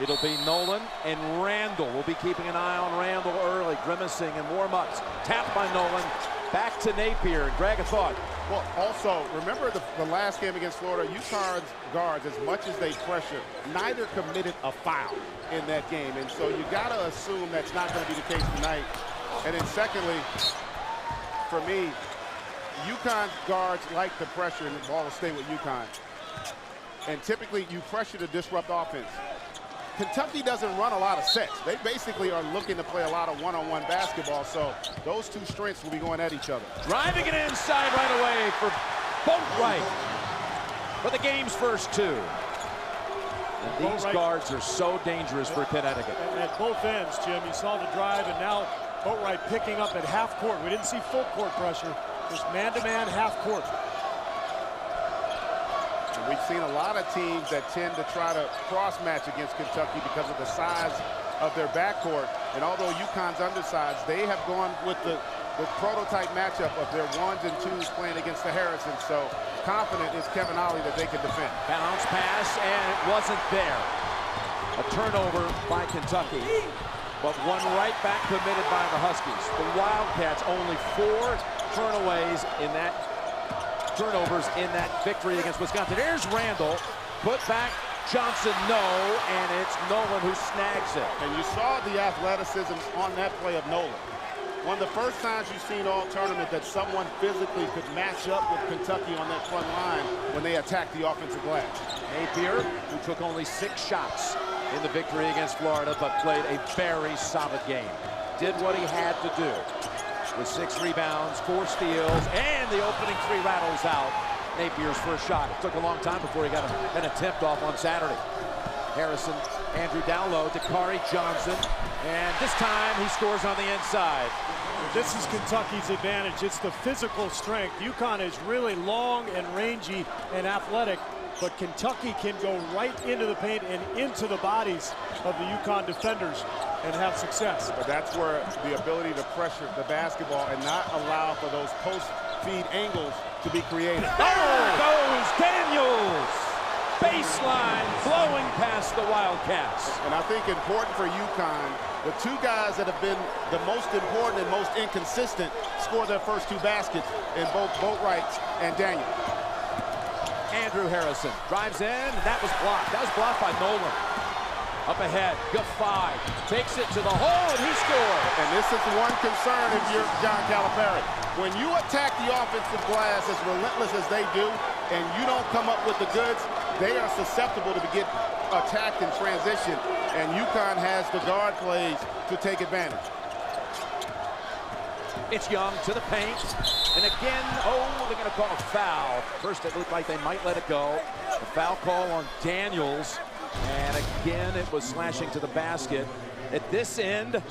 It'll be Nolan and Randall. We'll be keeping an eye on Randall early, grimacing and warm-ups. Tapped by Nolan. Back to Napier. And Greg, a thought. Well, also, remember the last game against Florida, UConn's guards, as much as they pressured, neither committed a foul in that game. And so you got to assume that's not going to be the case tonight. And then secondly, for me, UConn's guards like the pressure, and the ball will stay with UConn. And typically, you pressure to disrupt offense. Kentucky doesn't run a lot of sets. They basically are looking to play a lot of one-on-one basketball, so those two strengths will be going at each other. Driving it inside right away for Boatwright for the game's first two. And these guards are so dangerous for Connecticut. At both ends, Jim, you saw the drive, and now Boatwright picking up at half court. We didn't see full court pressure, just man-to-man half court. We've seen a lot of teams that tend to try to cross-match against Kentucky because of the size of their backcourt. And although UConn's undersized, they have gone with the prototype matchup of their ones and twos playing against the Harrisons. So confident is Kevin Ollie that they can defend. Bounce pass, and it wasn't there. A turnover by Kentucky, but one right back committed by the Huskies. The Wildcats only 4 turnovers in that victory against Wisconsin. Here's Randall, put back Johnson, no, and it's Nolan who snags it. And you saw the athleticism on that play of Nolan. One of the first times you've seen all tournament that someone physically could match up with Kentucky on that front line when they attacked the offensive glass. Napier, who took only 6 shots in the victory against Florida, but played a very solid game. Did what he had to do. With 6 rebounds, 4 steals, and the opening 3 rattles out. Napier's first shot. It took a long time before he got an attempt off on Saturday. Harrison, Andrew down low, Dakari Johnson, and this time he scores on the inside. This is Kentucky's advantage. It's the physical strength. UConn is really long and rangy and athletic, but Kentucky can go right into the paint and into the bodies of the UConn defenders and have success. But that's where the ability to pressure the basketball and not allow for those post-feed angles to be created. There goes Daniels! Baseline blowing past the Wildcats. And I think important for UConn, the 2 guys that have been the most important and most inconsistent scored their first 2 baskets in both Boatwright and Daniel. Andrew Harrison drives in, and that was blocked. That was blocked by Nolan. Up ahead, Gaffey takes it to the hole, and he scored. And this is one concern if you're John Calipari. When you attack the offensive glass as relentless as they do, and you don't come up with the goods, they are susceptible to get attacked in transition, and UConn has the guard plays to take advantage. It's Young to the paint, and again, they're going to call a foul. First, it looked like they might let it go. A foul call on Daniels, and again, it was slashing to the basket. At this end,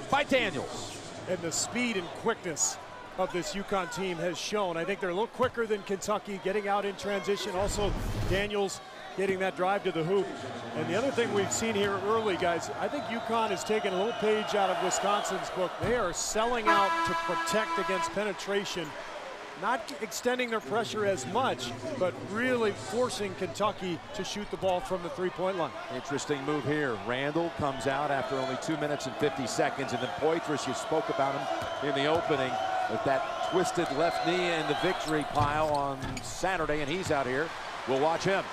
by Daniels. And the speed and quickness of this UConn team has shown. I think they're a little quicker than Kentucky, getting out in transition. Also, Daniels getting that drive to the hoop. And the other thing we've seen here early, guys, I think UConn has taken a little page out of Wisconsin's book. They are selling out to protect against penetration, not extending their pressure as much, but really forcing Kentucky to shoot the ball from the 3-point line. Interesting move here. Randall comes out after only 2 minutes and 50 seconds, and then Poitras, you spoke about him in the opening, with that twisted left knee in the victory pile on Saturday, and he's out here. We'll watch him.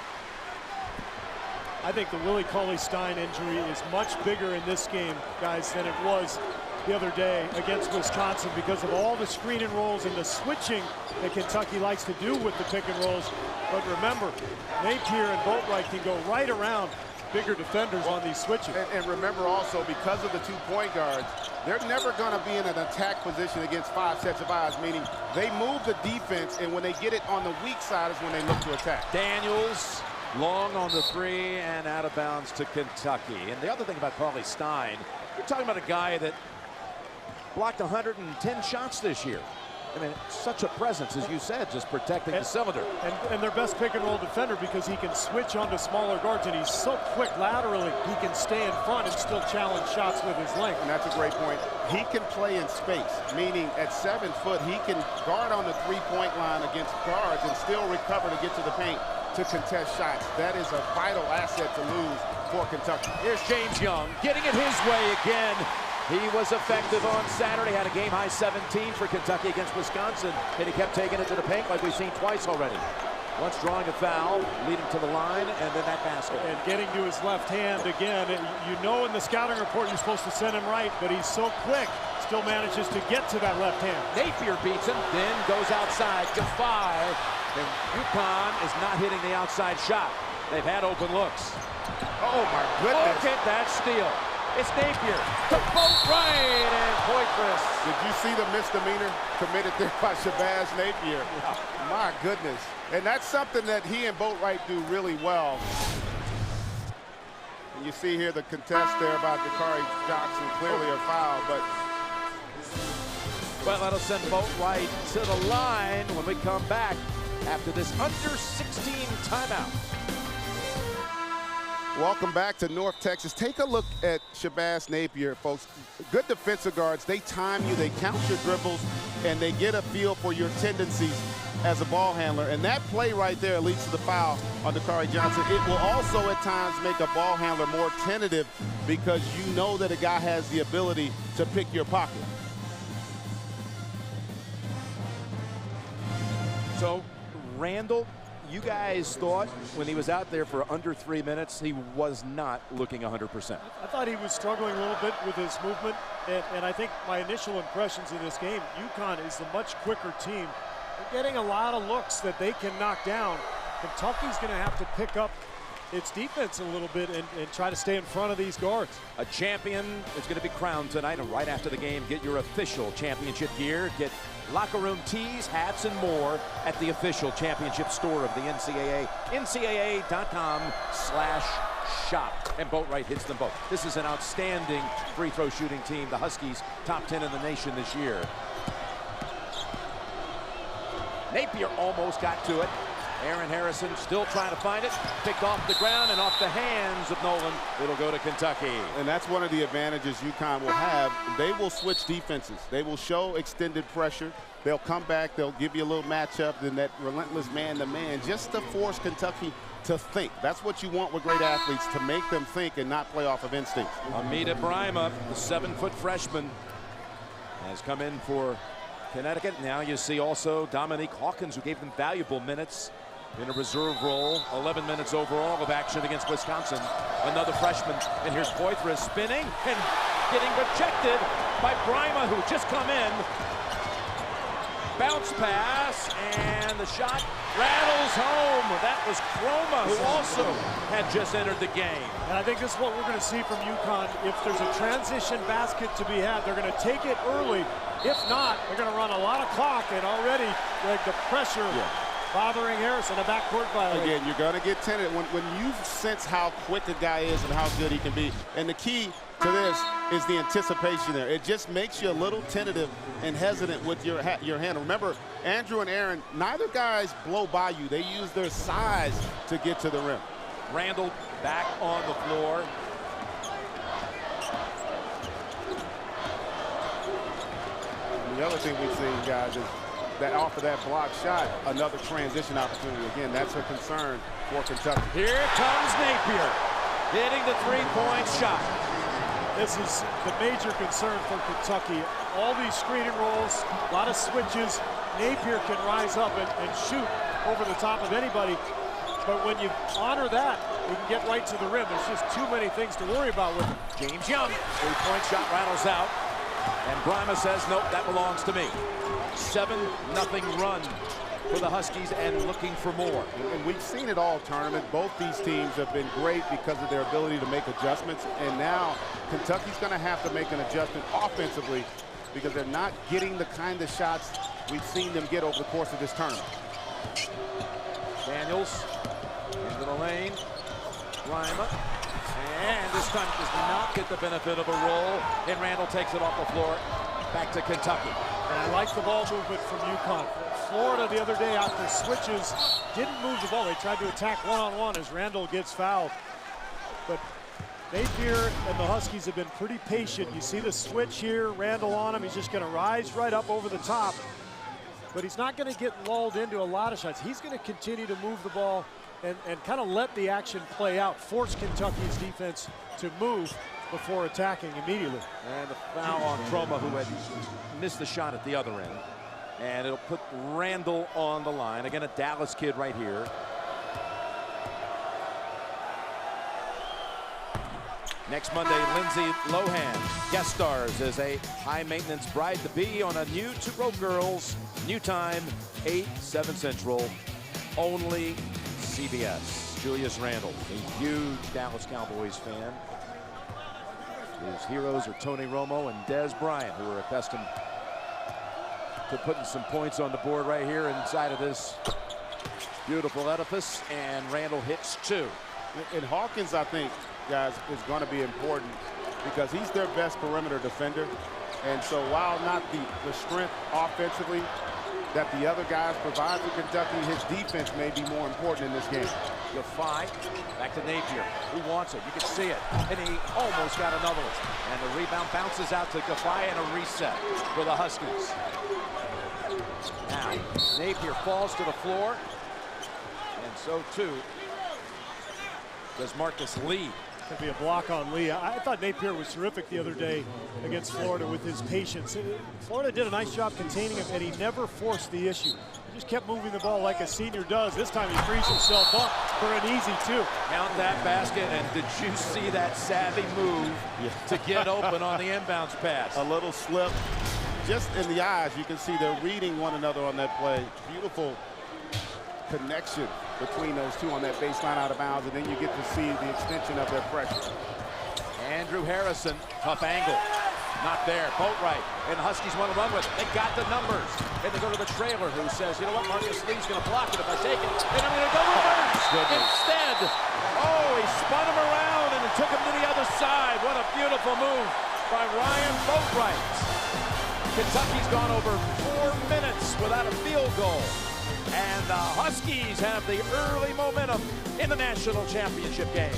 I think the Willie Cauley-Stein injury is much bigger in this game, guys, than it was the other day against Wisconsin because of all the screen and rolls and the switching that Kentucky likes to do with the pick and rolls. But remember, Napier and Boatwright can go right around bigger defenders on these switches. And remember also, because of the 2 point guards, they're never going to be in an attack position against 5 sets of eyes, meaning they move the defense, and when they get it on the weak side is when they look to attack. Daniels long on the 3 and out of bounds to Kentucky. And the other thing about Cauley-Stein, you're talking about a guy that blocked 110 shots this year. I mean, such a presence, as you said, just protecting the cylinder. And their best pick and roll defender because he can switch onto smaller guards, and he's so quick laterally, he can stay in front and still challenge shots with his length. And that's a great point. He can play in space, meaning at 7 foot, he can guard on the 3-point line against guards and still recover to get to the paint to contest shots. That is a vital asset to lose for for Kentucky. Here's James Young getting it his way again. He was effective on Saturday, had a game-high 17 for Kentucky against Wisconsin, and he kept taking it to the paint like we've seen twice already. Once drawing a foul, leading to the line, and then that basket. And getting to his left hand again. You know in the scouting report you're supposed to send him right, but he's so quick, still manages to get to that left hand. Napier beats him, then goes outside to 5, and UConn is not hitting the outside shot. They've had open looks. Oh, my goodness. Look at that steal. It's Napier to Boatwright and Poitras. Did you see the misdemeanor committed there by Shabazz Napier? My goodness. And that's something that he and Boatwright do really well. And you see here the contest there by Dakari Johnson, clearly a foul, but... Well, that'll send Boatwright to the line when we come back after this under 16 timeout. Welcome back to North Texas. Take a look at Shabazz Napier, folks. Good defensive guards. They time you, they count your dribbles, and they get a feel for your tendencies as a ball handler. And that play right there leads to the foul on Dakari Johnson. It will also at times make a ball handler more tentative because you know that a guy has the ability to pick your pocket. So, Randall, you guys thought when he was out there for under 3 minutes, he was not looking 100%. I thought he was struggling a little bit with his movement, and I think my initial impressions in this game, UConn is the much quicker team. They're getting a lot of looks that they can knock down. Kentucky's going to have to pick up its defense a little bit and try to stay in front of these guards. A champion is going to be crowned tonight, and right after the game, get your official championship gear. Get locker room tees, hats, and more at the official championship store of the NCAA, ncaa.com/shop. And Boatwright hits them both. This is an outstanding free throw shooting team. The Huskies, top 10 in the nation this year. Napier almost got to it. Aaron Harrison still trying to find it. Picked off the ground and off the hands of Nolan. It'll go to Kentucky. And that's one of the advantages UConn will have. They will switch defenses. They will show extended pressure. They'll come back. They'll give you a little matchup, then that relentless man-to-man, just to force Kentucky to think. That's what you want with great athletes, to make them think and not play off of instinct. Amita Brima, the 7-foot freshman, has come in for Connecticut. Now you see also Dominique Hawkins, who gave them valuable minutes in a reserve role. 11 minutes overall of action against Wisconsin. Another freshman. And here's Poitras spinning and getting rejected by Brima, who just come in. Bounce pass, and the shot rattles home. That was Chroma, who also had just entered the game. And I think this is what we're going to see from UConn. If there's a transition basket to be had, they're going to take it early. If not, they're going to run a lot of clock, and already like the pressure bothering Harrison, a backcourt violation. Again, you're going to get tentative when you sense how quick a guy is and how good he can be. And the key to this is the anticipation there. It just makes you a little tentative and hesitant with your hand. Remember, Andrew and Aaron, neither guys blow by you. They use their size to get to the rim. Randall back on the floor. And the other thing we've seen, guys, is that off of that block shot, another transition opportunity. Again, that's a concern for Kentucky. Here comes Napier, hitting the three-point shot. This is the major concern for Kentucky. All these screening rolls, a lot of switches. Napier can rise up and shoot over the top of anybody. But when you honor that, we can get right to the rim. There's just too many things to worry about with him. James Young, three-point shot rattles out. And Brima says, nope, that belongs to me. 7-0 run for the Huskies and looking for more. And we've seen it all tournament. Both these teams have been great because of their ability to make adjustments. And now Kentucky's going to have to make an adjustment offensively because they're not getting the kind of shots we've seen them get over the course of this tournament. Daniels into the lane. Brima. And this time does not get the benefit of a roll. And Randall takes it off the floor. Back to Kentucky. And I like the ball movement from UConn. Florida the other day after switches didn't move the ball. They tried to attack one-on-one as Randall gets fouled. But Napier and the Huskies have been pretty patient. You see the switch here, Randall on him. He's just going to rise right up over the top. But he's not going to get lulled into a lot of shots. He's going to continue to move the ball and kind of let the action play out, force Kentucky's defense to move before attacking immediately. And the foul on Troma, who had missed the shot at the other end. And it'll put Randall on the line. Again, a Dallas kid right here. Next Monday, Lindsay Lohan guest stars as a high-maintenance bride-to-be on a new two-row girls. New time, 8, 7 Central. Only CBS. Julius Randle, a huge Dallas Cowboys fan. His heroes are Tony Romo and Des Bryant, who are accustomed to putting some points on the board right here inside of this beautiful edifice. And Randle hits 2. And Hawkins, I think, guys, is going to be important because he's their best perimeter defender. And so while not the strength offensively that the other guys provide for Kentucky, his defense may be more important in this game. Defy, back to Napier, who wants it, you can see it, and he almost got another one. And the rebound bounces out to Defy and a reset for the Huskies. Now, Napier falls to the floor, and so too does Marcus Lee. Could be a block on Lee. I thought Napier was terrific the other day against Florida with his patience. Florida did a nice job containing him, and he never forced the issue. He just kept moving the ball like a senior does. This time he frees himself up for an easy 2. Count that basket, and did you see that savvy move to get open on the inbounds pass? A little slip just in the eyes. You can see they're reading one another on that play. Beautiful connection between those two on that baseline out of bounds, and then you get to see the extension of their pressure. Andrew Harrison, tough angle. Not there, Boatwright, and the Huskies want to run with it. They got the numbers, and they go to the trailer, who says, you know what, Marcus Lee's going to block it if I take it, and I'm going to go reverse. Instead, oh, he spun him around and took him to the other side. What a beautiful move by Ryan Boatwright. Kentucky's gone over 4 minutes without a field goal. And the Huskies have the early momentum in the national championship game.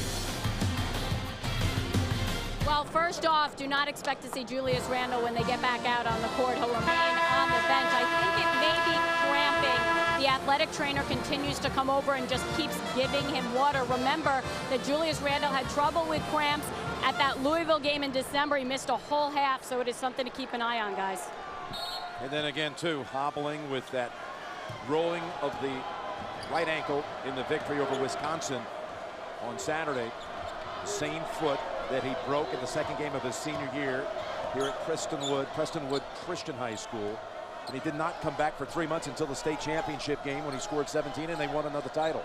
Well, first off, do not expect to see Julius Randle when they get back out on the court. He'll remain on the bench. I think it may be cramping. The athletic trainer continues to come over and just keeps giving him water. Remember that Julius Randle had trouble with cramps at that Louisville game in December. He missed a whole half, so it is something to keep an eye on, guys. And then again, too, hobbling with that rolling of the right ankle in the victory over Wisconsin on Saturday. The same foot that he broke in the second game of his senior year here at Prestonwood Christian High School. And he did not come back for 3 months until the state championship game when he scored 17 and they won another title.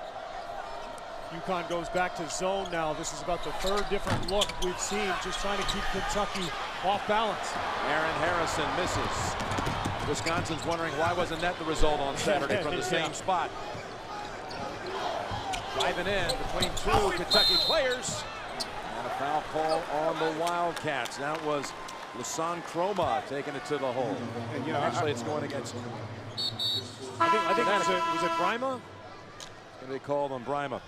UConn goes back to zone now. This is about the 3rd different look we've seen, just trying to keep Kentucky off balance. Aaron Harrison misses. Wisconsin's wondering why wasn't that the result on Saturday from the same spot. Driving in between 2 Kentucky players. And a foul call on the Wildcats. That was Lasan Croma taking it to the hole. And you know, actually it's going against. I think was it Brima? They called on Brima.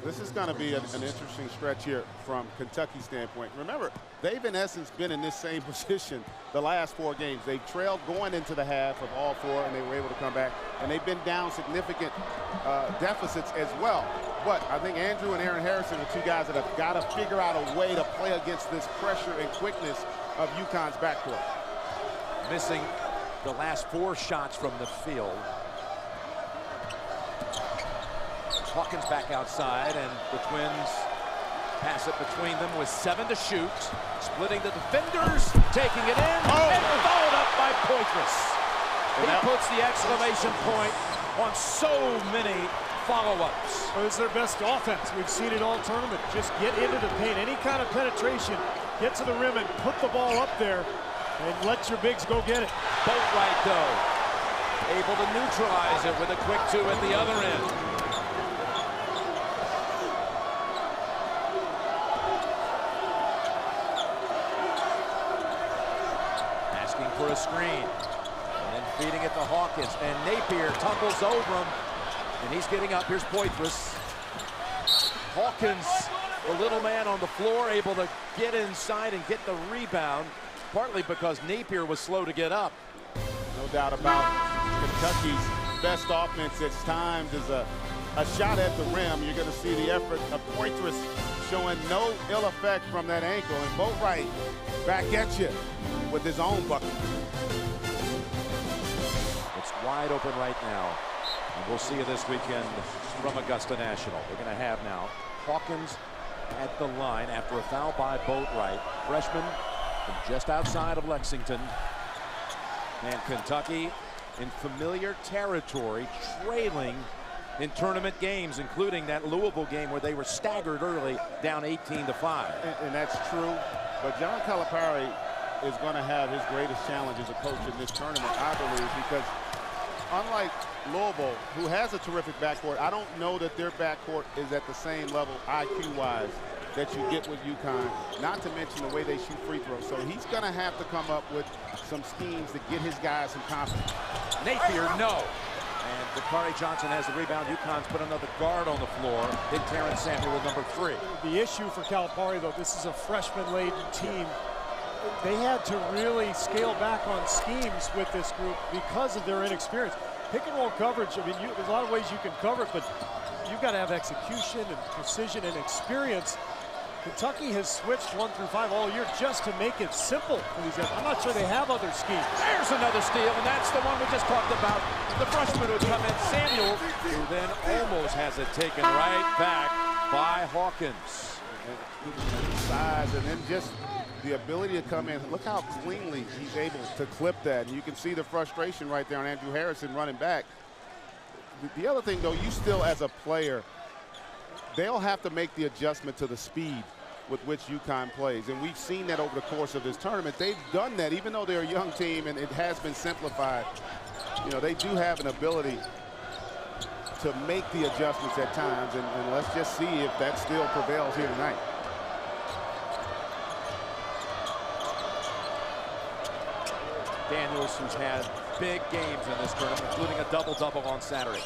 This is going to be an interesting stretch here from Kentucky's standpoint. Remember, they've in essence been in this same position the last 4 games. They've trailed going into the half of all 4, and they were able to come back. And they've been down significant deficits as well. But I think Andrew and Aaron Harrison are 2 guys that have got to figure out a way to play against this pressure and quickness of UConn's backcourt. Missing the last 4 shots from the field. Hawkins back outside, and the Twins pass it between them with 7 to shoot. Splitting the defenders, taking it in, and followed up by Poitras. He puts the exclamation point on so many follow-ups. Well, it's their best offense. We've seen it all tournament. Just get into the paint. Any kind of penetration, get to the rim and put the ball up there and let your bigs go get it. Boatwright, though, able to neutralize it with a quick 2 at the other end. For a screen, and then feeding it to Hawkins, and Napier tumbles over him, and he's getting up. Here's Poitras. Hawkins, the little man on the floor, able to get inside and get the rebound, partly because Napier was slow to get up. No doubt about Kentucky's best offense at times is a a shot at the rim. You're going to see the effort of Poitras showing no ill effect from that ankle. And Boatwright back at you with his own bucket. It's wide open right now. And we'll see you this weekend from Augusta National. We're going to have now Hawkins at the line after a foul by Boatwright. Freshman from just outside of Lexington. And Kentucky in familiar territory, trailing in tournament games, including that Louisville game where they were staggered early, down 18-5. And that's true. But John Calipari is going to have his greatest challenge as a coach in this tournament, I believe, because unlike Louisville, who has a terrific backcourt, I don't know that their backcourt is at the same level IQ-wise that you get with UConn, not to mention the way they shoot free throws. So he's going to have to come up with some schemes to get his guys some confidence. Napier, no. And Dakari Johnson has the rebound. UConn's put another guard on the floor. Big Terrence Samuel with number 3. The issue for Calipari, though, this is a freshman-laden team. They had to really scale back on schemes with this group because of their inexperience. Pick and roll coverage, I mean, there's a lot of ways you can cover it, but you've got to have execution and precision and experience. Kentucky has switched 1 through 5 all year just to make it simple for these guys. I'm not sure they have other schemes. There's another steal, and that's the one we just talked about. The freshman who come in, Samuel, who then almost has it taken right back by Hawkins. Size, and then just the ability to come in. Look how cleanly he's able to clip that. And you can see the frustration right there on Andrew Harrison running back. The other thing, though, you still as a player, they'll have to make the adjustment to the speed with which UConn plays. And we've seen that over the course of this tournament. They've done that, even though they're a young team and it has been simplified. You know, they do have an ability to make the adjustments at times. And let's just see if that still prevails here tonight. Daniels, who's had big games in this tournament, including a double-double on Saturday.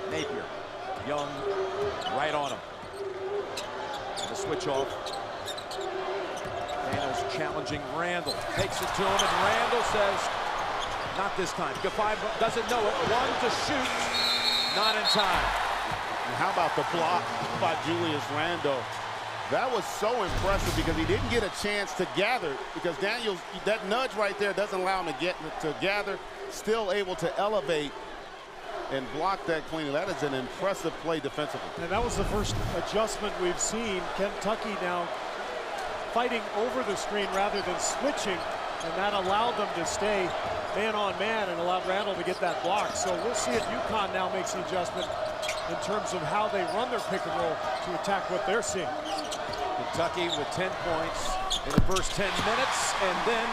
Napier, Young, right on him. And the switch off. Daniels challenging Randall. Takes it to him, and Randall says, not this time. Gafai doesn't know it. 1 to shoot. Not in time. And how about the block by Julius Randall? That was so impressive because he didn't get a chance to gather, because Daniels, that nudge right there doesn't allow him to gather, still able to elevate and block that cleanly. That is an impressive play defensively. And that was the first adjustment we've seen. Kentucky now fighting over the screen rather than switching, and that allowed them to stay man on man and allowed Randall to get that block. So we'll see if UConn now makes the adjustment in terms of how they run their pick and roll to attack what they're seeing. Kentucky with 10 points in the first 10 minutes, and then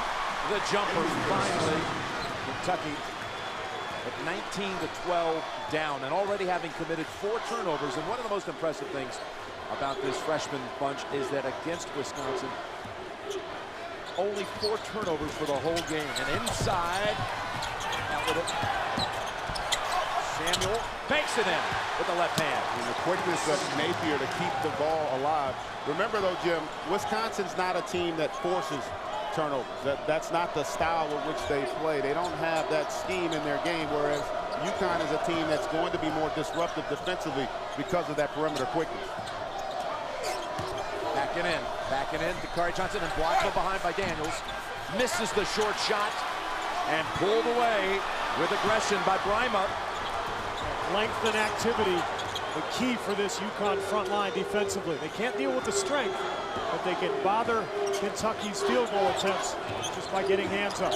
the jumper finally. Kentucky at 19-12 down, and already having committed 4 turnovers. And one of the most impressive things about this freshman bunch is that against Wisconsin, only 4 turnovers for the whole game. And inside, out with it. Samuel banks it in with the left hand. And the quickness of Napier to keep the ball alive. Remember, though, Jim, Wisconsin's not a team that forces turnovers. That's not the style with which they play. They don't have that scheme in their game, whereas UConn is a team that's going to be more disruptive defensively because of that perimeter quickness. Backing in, Dakari Johnson, and blocked from behind by Daniels. Misses the short shot and pulled away with aggression by Bryma. Length and activity, the key for this UConn front line defensively. They can't deal with the strength, but they can bother Kentucky's field goal attempts just by getting hands up.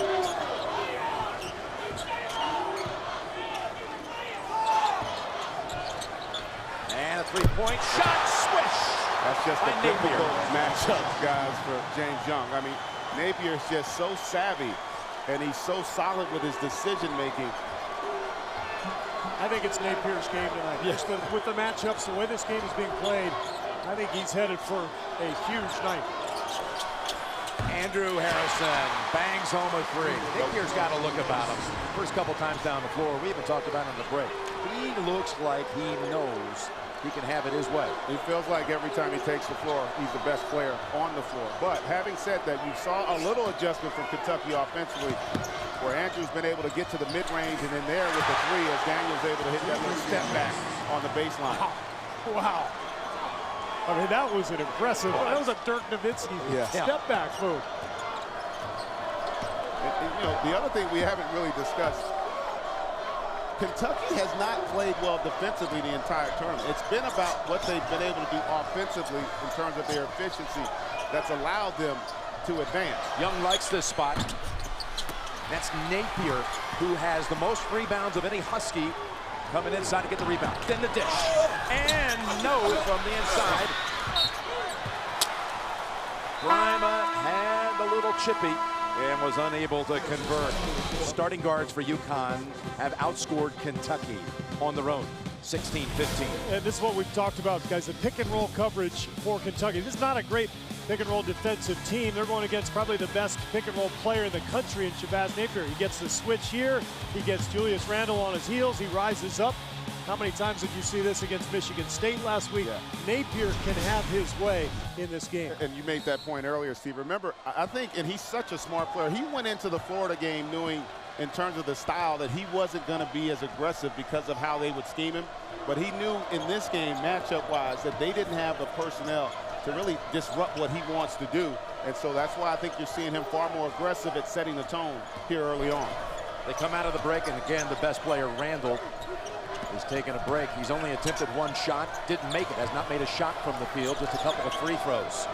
And a three-point shot, swish! That's just a difficult matchup, guys, for James Young. I mean, Napier's just so savvy, and he's so solid with his decision-making. I think it's Napier's game tonight. Yes. With the matchups, the way this game is being played, I think he's headed for a huge night. Andrew Harrison bangs home a 3. Napier's got a look about him. First couple times down the floor, we even talked about it in the break. He looks like he knows he can have it his way. He feels like every time he takes the floor, he's the best player on the floor. But having said that, you saw a little adjustment from Kentucky offensively. where Andrew's been able to get to the mid-range and then there with the three as Daniels able to hit that little step back on the baseline. Wow. I mean, that was an impressive, that was a Dirk Nowitzki step back move. And, you know, the other thing we haven't really discussed, Kentucky has not played well defensively the entire tournament. It's been about what they've been able to do offensively in terms of their efficiency that's allowed them to advance. Young likes this spot. That's Napier, who has the most rebounds of any Husky, coming inside to get the rebound. Then the dish. And no from the inside. Grima had a little chippy and was unable to convert. Starting guards for UConn have outscored Kentucky on the road, 16-15. And this is what we've talked about, guys, the pick and roll coverage for Kentucky. This is not a great pick and roll defensive team. They're going against probably the best pick and roll player in the country in Shabazz Napier. He gets the switch here. He gets Julius Randle on his heels. He rises up. How many times did you see this against Michigan State last week? Yeah. Napier can have his way in this game. And you made that point earlier, Steve. Remember, I think, and he's such a smart player, he went into the Florida game knowing in terms of the style that he wasn't going to be as aggressive because of how they would scheme him. But he knew in this game, matchup-wise, that they didn't have the personnel to really disrupt what he wants to do. And so that's why I think you're seeing him far more aggressive at setting the tone here early on. They come out of the break, and again, the best player, Randle, is taking a break. He's only attempted one shot, didn't make it, has not made a shot from the field, just a couple of free throws.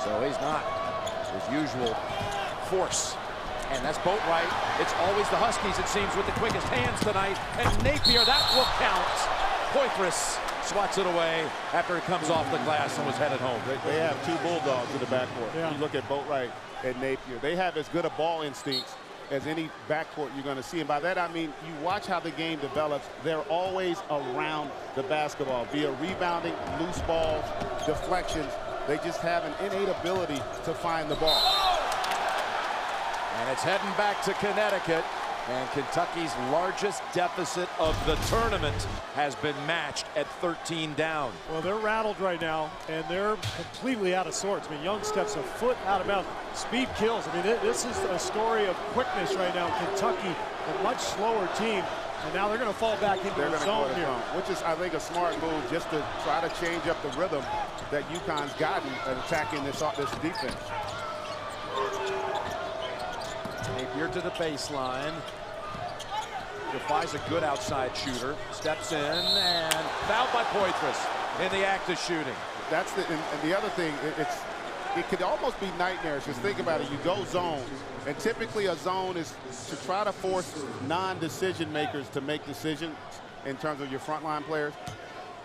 So he's not his usual force. And that's Boatwright. It's always the Huskies, it seems, with the quickest hands tonight. And Napier, that will count. Poitras swats it away after it comes off the glass and was headed home. They have two Bulldogs in the backcourt. Yeah. You look at Boatwright and Napier. They have as good a ball instincts as any backcourt you're going to see. And by that, I mean, you watch how the game develops. They're always around the basketball via rebounding, loose balls, deflections. They just have an innate ability to find the ball. And it's heading back to Connecticut. And Kentucky's largest deficit of the tournament has been matched at 13 down. Well, they're rattled right now, and they're completely out of sorts. I mean, Young steps a foot out of bounds. Speed kills. I mean, this is a story of quickness right now. Kentucky, a much slower team, and now they're going to fall back into the zone here. Which is, I think, a smart move just to try to change up the rhythm that UConn's gotten at attacking this defense. Napier to the baseline. Defies a good outside shooter. Steps in and fouled by Poitras in the act of shooting. That's and the other thing, it could almost be nightmarish. Just think about it. You go zone, and typically a zone is to try to force non-decision makers to make decisions in terms of your frontline players.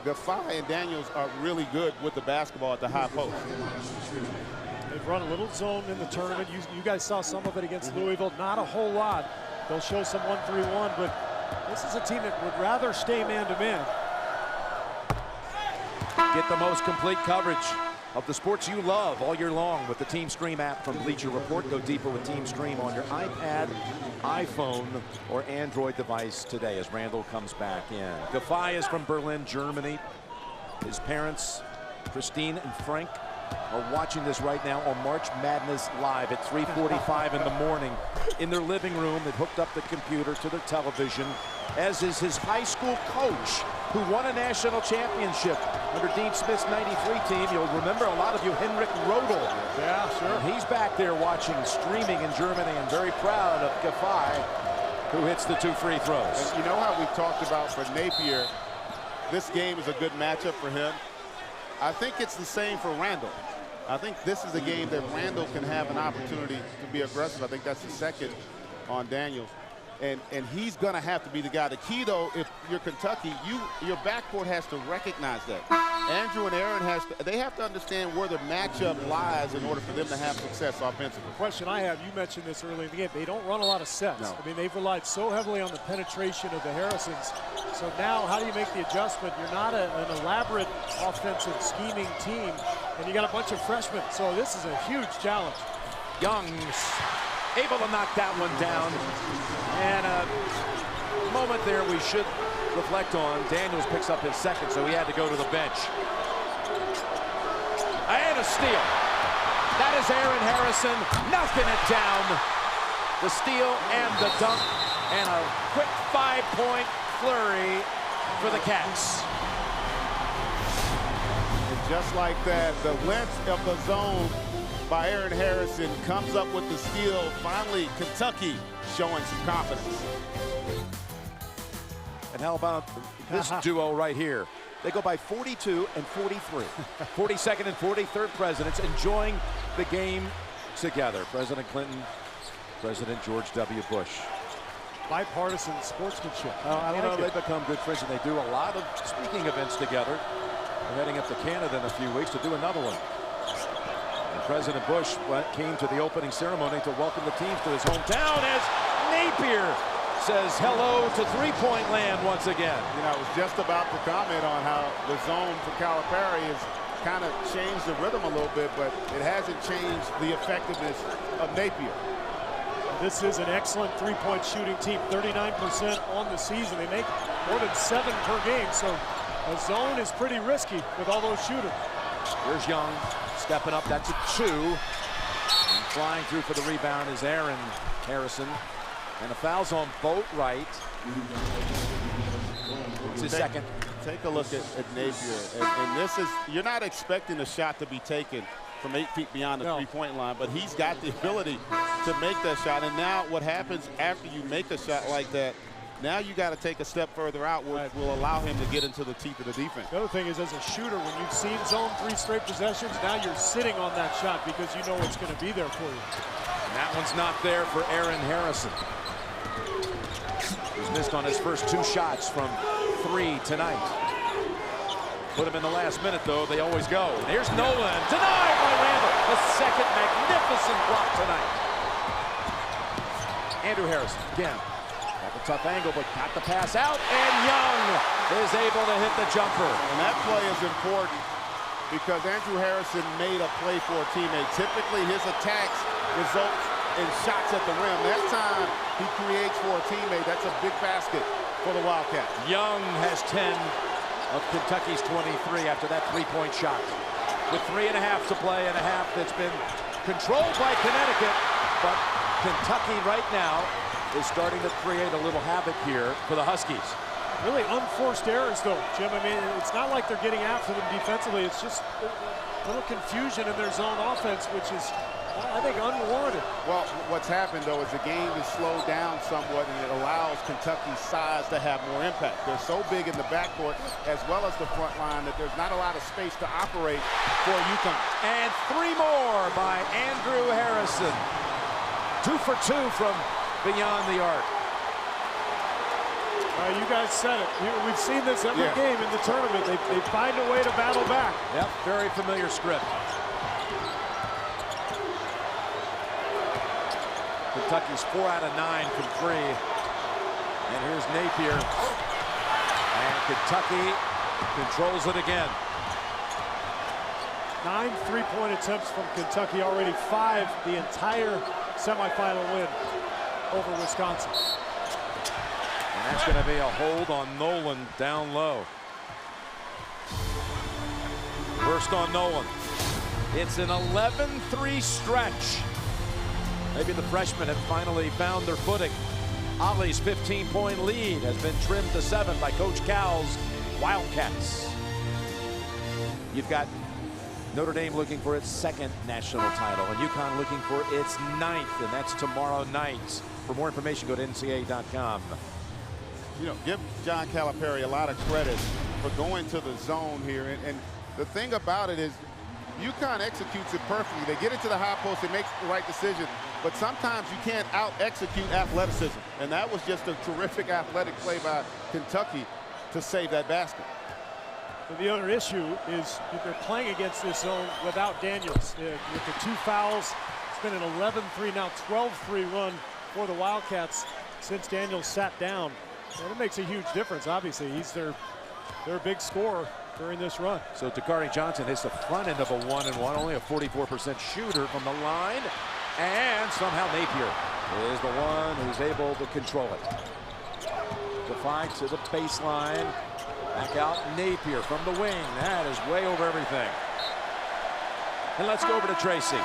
Defy and Daniels are really good with the basketball at the high post. They've run a little zone in the tournament. You guys saw some of it against Louisville. Not a whole lot. They'll show some 1-3-1, but this is a team that would rather stay man-to-man. Get the most complete coverage of the sports you love all year long with the Team Stream app from Bleacher Report. Go deeper with Team Stream on your iPad, iPhone, or Android device today as Randle comes back in. Defy is from Berlin, Germany. His parents, Christine and Frank, are watching this right now on March Madness Live at 3:45 in the morning in their living room. They've hooked up the computer to their television, as is his high school coach, who won a national championship under Dean Smith's '93 team. You'll remember, a lot of you, Henrik Rodel. Yeah, sure. And he's back there watching, streaming in Germany, and very proud of Defy, who hits the two free throws. And you know how we talked about for Napier, this game is a good matchup for him. I think it's the same for Randle. I think this is a game that Randle can have an opportunity to be aggressive. I think that's the second on Daniels. And he's going to have to be the guy. The key, though, if you're Kentucky, your backcourt has to recognize that. Andrew and Aaron they have to understand where the matchup lies in order for them to have success offensively. The question I have, you mentioned this early in the game, they don't run a lot of sets. No. I mean, they've relied so heavily on the penetration of the Harrisons. So now, how do you make the adjustment? You're not an elaborate offensive scheming team, and you got a bunch of freshmen. So this is a huge challenge. Young's able to knock that one down. And a moment there we should reflect on. Daniels picks up his second, so he had to go to the bench. And a steal. That is Aaron Harrison knocking it down. the steal and the dunk, and a quick 5-point flurry for the Cats. And just like that, the length of the zone by Aaron Harrison comes up with the steal. Finally, Kentucky showing some confidence. And how about this duo right here? They go by 42 and 43. 42nd and 43rd presidents enjoying the game together. President Clinton, President George W. Bush. Bipartisan sportsmanship. They become good friends, and they do a lot of speaking events together. They're heading up to Canada in a few weeks to do another one. And President Bush came to the opening ceremony to welcome the teams to his hometown as Napier says hello to three-point land once again. You know, I was just about to comment on how the zone for Calipari has kind of changed the rhythm a little bit, but it hasn't changed the effectiveness of Napier. This is an excellent three-point shooting team, 39% on the season. They make more than 7 per game, so a zone is pretty risky with all those shooters. Here's Young stepping up. That's a 2. And flying through for the rebound is Aaron Harrison. And the foul's on Boatwright. It's his second. Take a look at Napier. And this is, you're not expecting a shot to be taken from 8 feet beyond the three-point line, but he's got the ability to make that shot. And now what happens after you make a shot like that, now you got to take a step further out, which will allow him to get into the teeth of the defense. The other thing is, as a shooter, when you've seen zone 3 straight possessions, now you're sitting on that shot because you know it's going to be there for you. And that one's not there for Aaron Harrison. He's missed on his first 2 shots from 3 tonight. Put him in the last minute, though. They always go. And here's Nolan. Denied by Randall. The second magnificent block tonight. Andrew Harrison again. Got the tough angle, but got the pass out. And Young is able to hit the jumper. And that play is important because Andrew Harrison made a play for a teammate. Typically, his attacks results in shots at the rim. That time, he creates for a teammate. That's a big basket for the Wildcats. Young has 10 of Kentucky's 23 after that 3-point shot. With 3.5 to play, and a half that's been controlled by Connecticut. But Kentucky right now is starting to create a little havoc here for the Huskies. Really unforced errors, though, Jim. I mean, it's not like they're getting after them defensively. It's just a little confusion in their zone offense, which is, I think, unwarranted. Well, what's happened, though, is the game is slowed down somewhat, and it allows Kentucky's size to have more impact. They're so big in the backcourt as well as the front line that there's not a lot of space to operate for UConn. And 3 more by Andrew Harrison. 2 for 2 from beyond the arc. You guys said it. We've seen this every game in the tournament. They find a way to battle back. Yep, very familiar script. Kentucky's 4 out of 9 from 3. And here's Napier. And Kentucky controls it again. 9 3-point attempts from Kentucky, already 5 the entire semifinal win over Wisconsin. And that's going to be a hold on Nolan down low. First on Nolan. It's an 11-3 stretch. Maybe the freshmen have finally found their footing. Ollie's 15-point lead has been trimmed to 7 by Coach Cal's Wildcats. You've got Notre Dame looking for its 2nd national title, and UConn looking for its 9th, and that's tomorrow night. For more information, go to NCAA.com. You know, give John Calipari a lot of credit for going to the zone here. And the thing about it is UConn executes it perfectly. They get into the high post, they make the right decision, but sometimes you can't out-execute athleticism. And that was just a terrific athletic play by Kentucky to save that basket. But the other issue is that they're playing against this zone without Daniels. With the 2 fouls, it's been an 11-3, now 12-3 run for the Wildcats since Daniels sat down. And it makes a huge difference, obviously. He's their big scorer during this run. So Takari Johnson hits the front end of a 1-and-1, only a 44% shooter from the line. And somehow Napier is the one who's able to control it. Defy to the baseline. Back out Napier from the wing. That is way over everything. And let's go over to Tracy.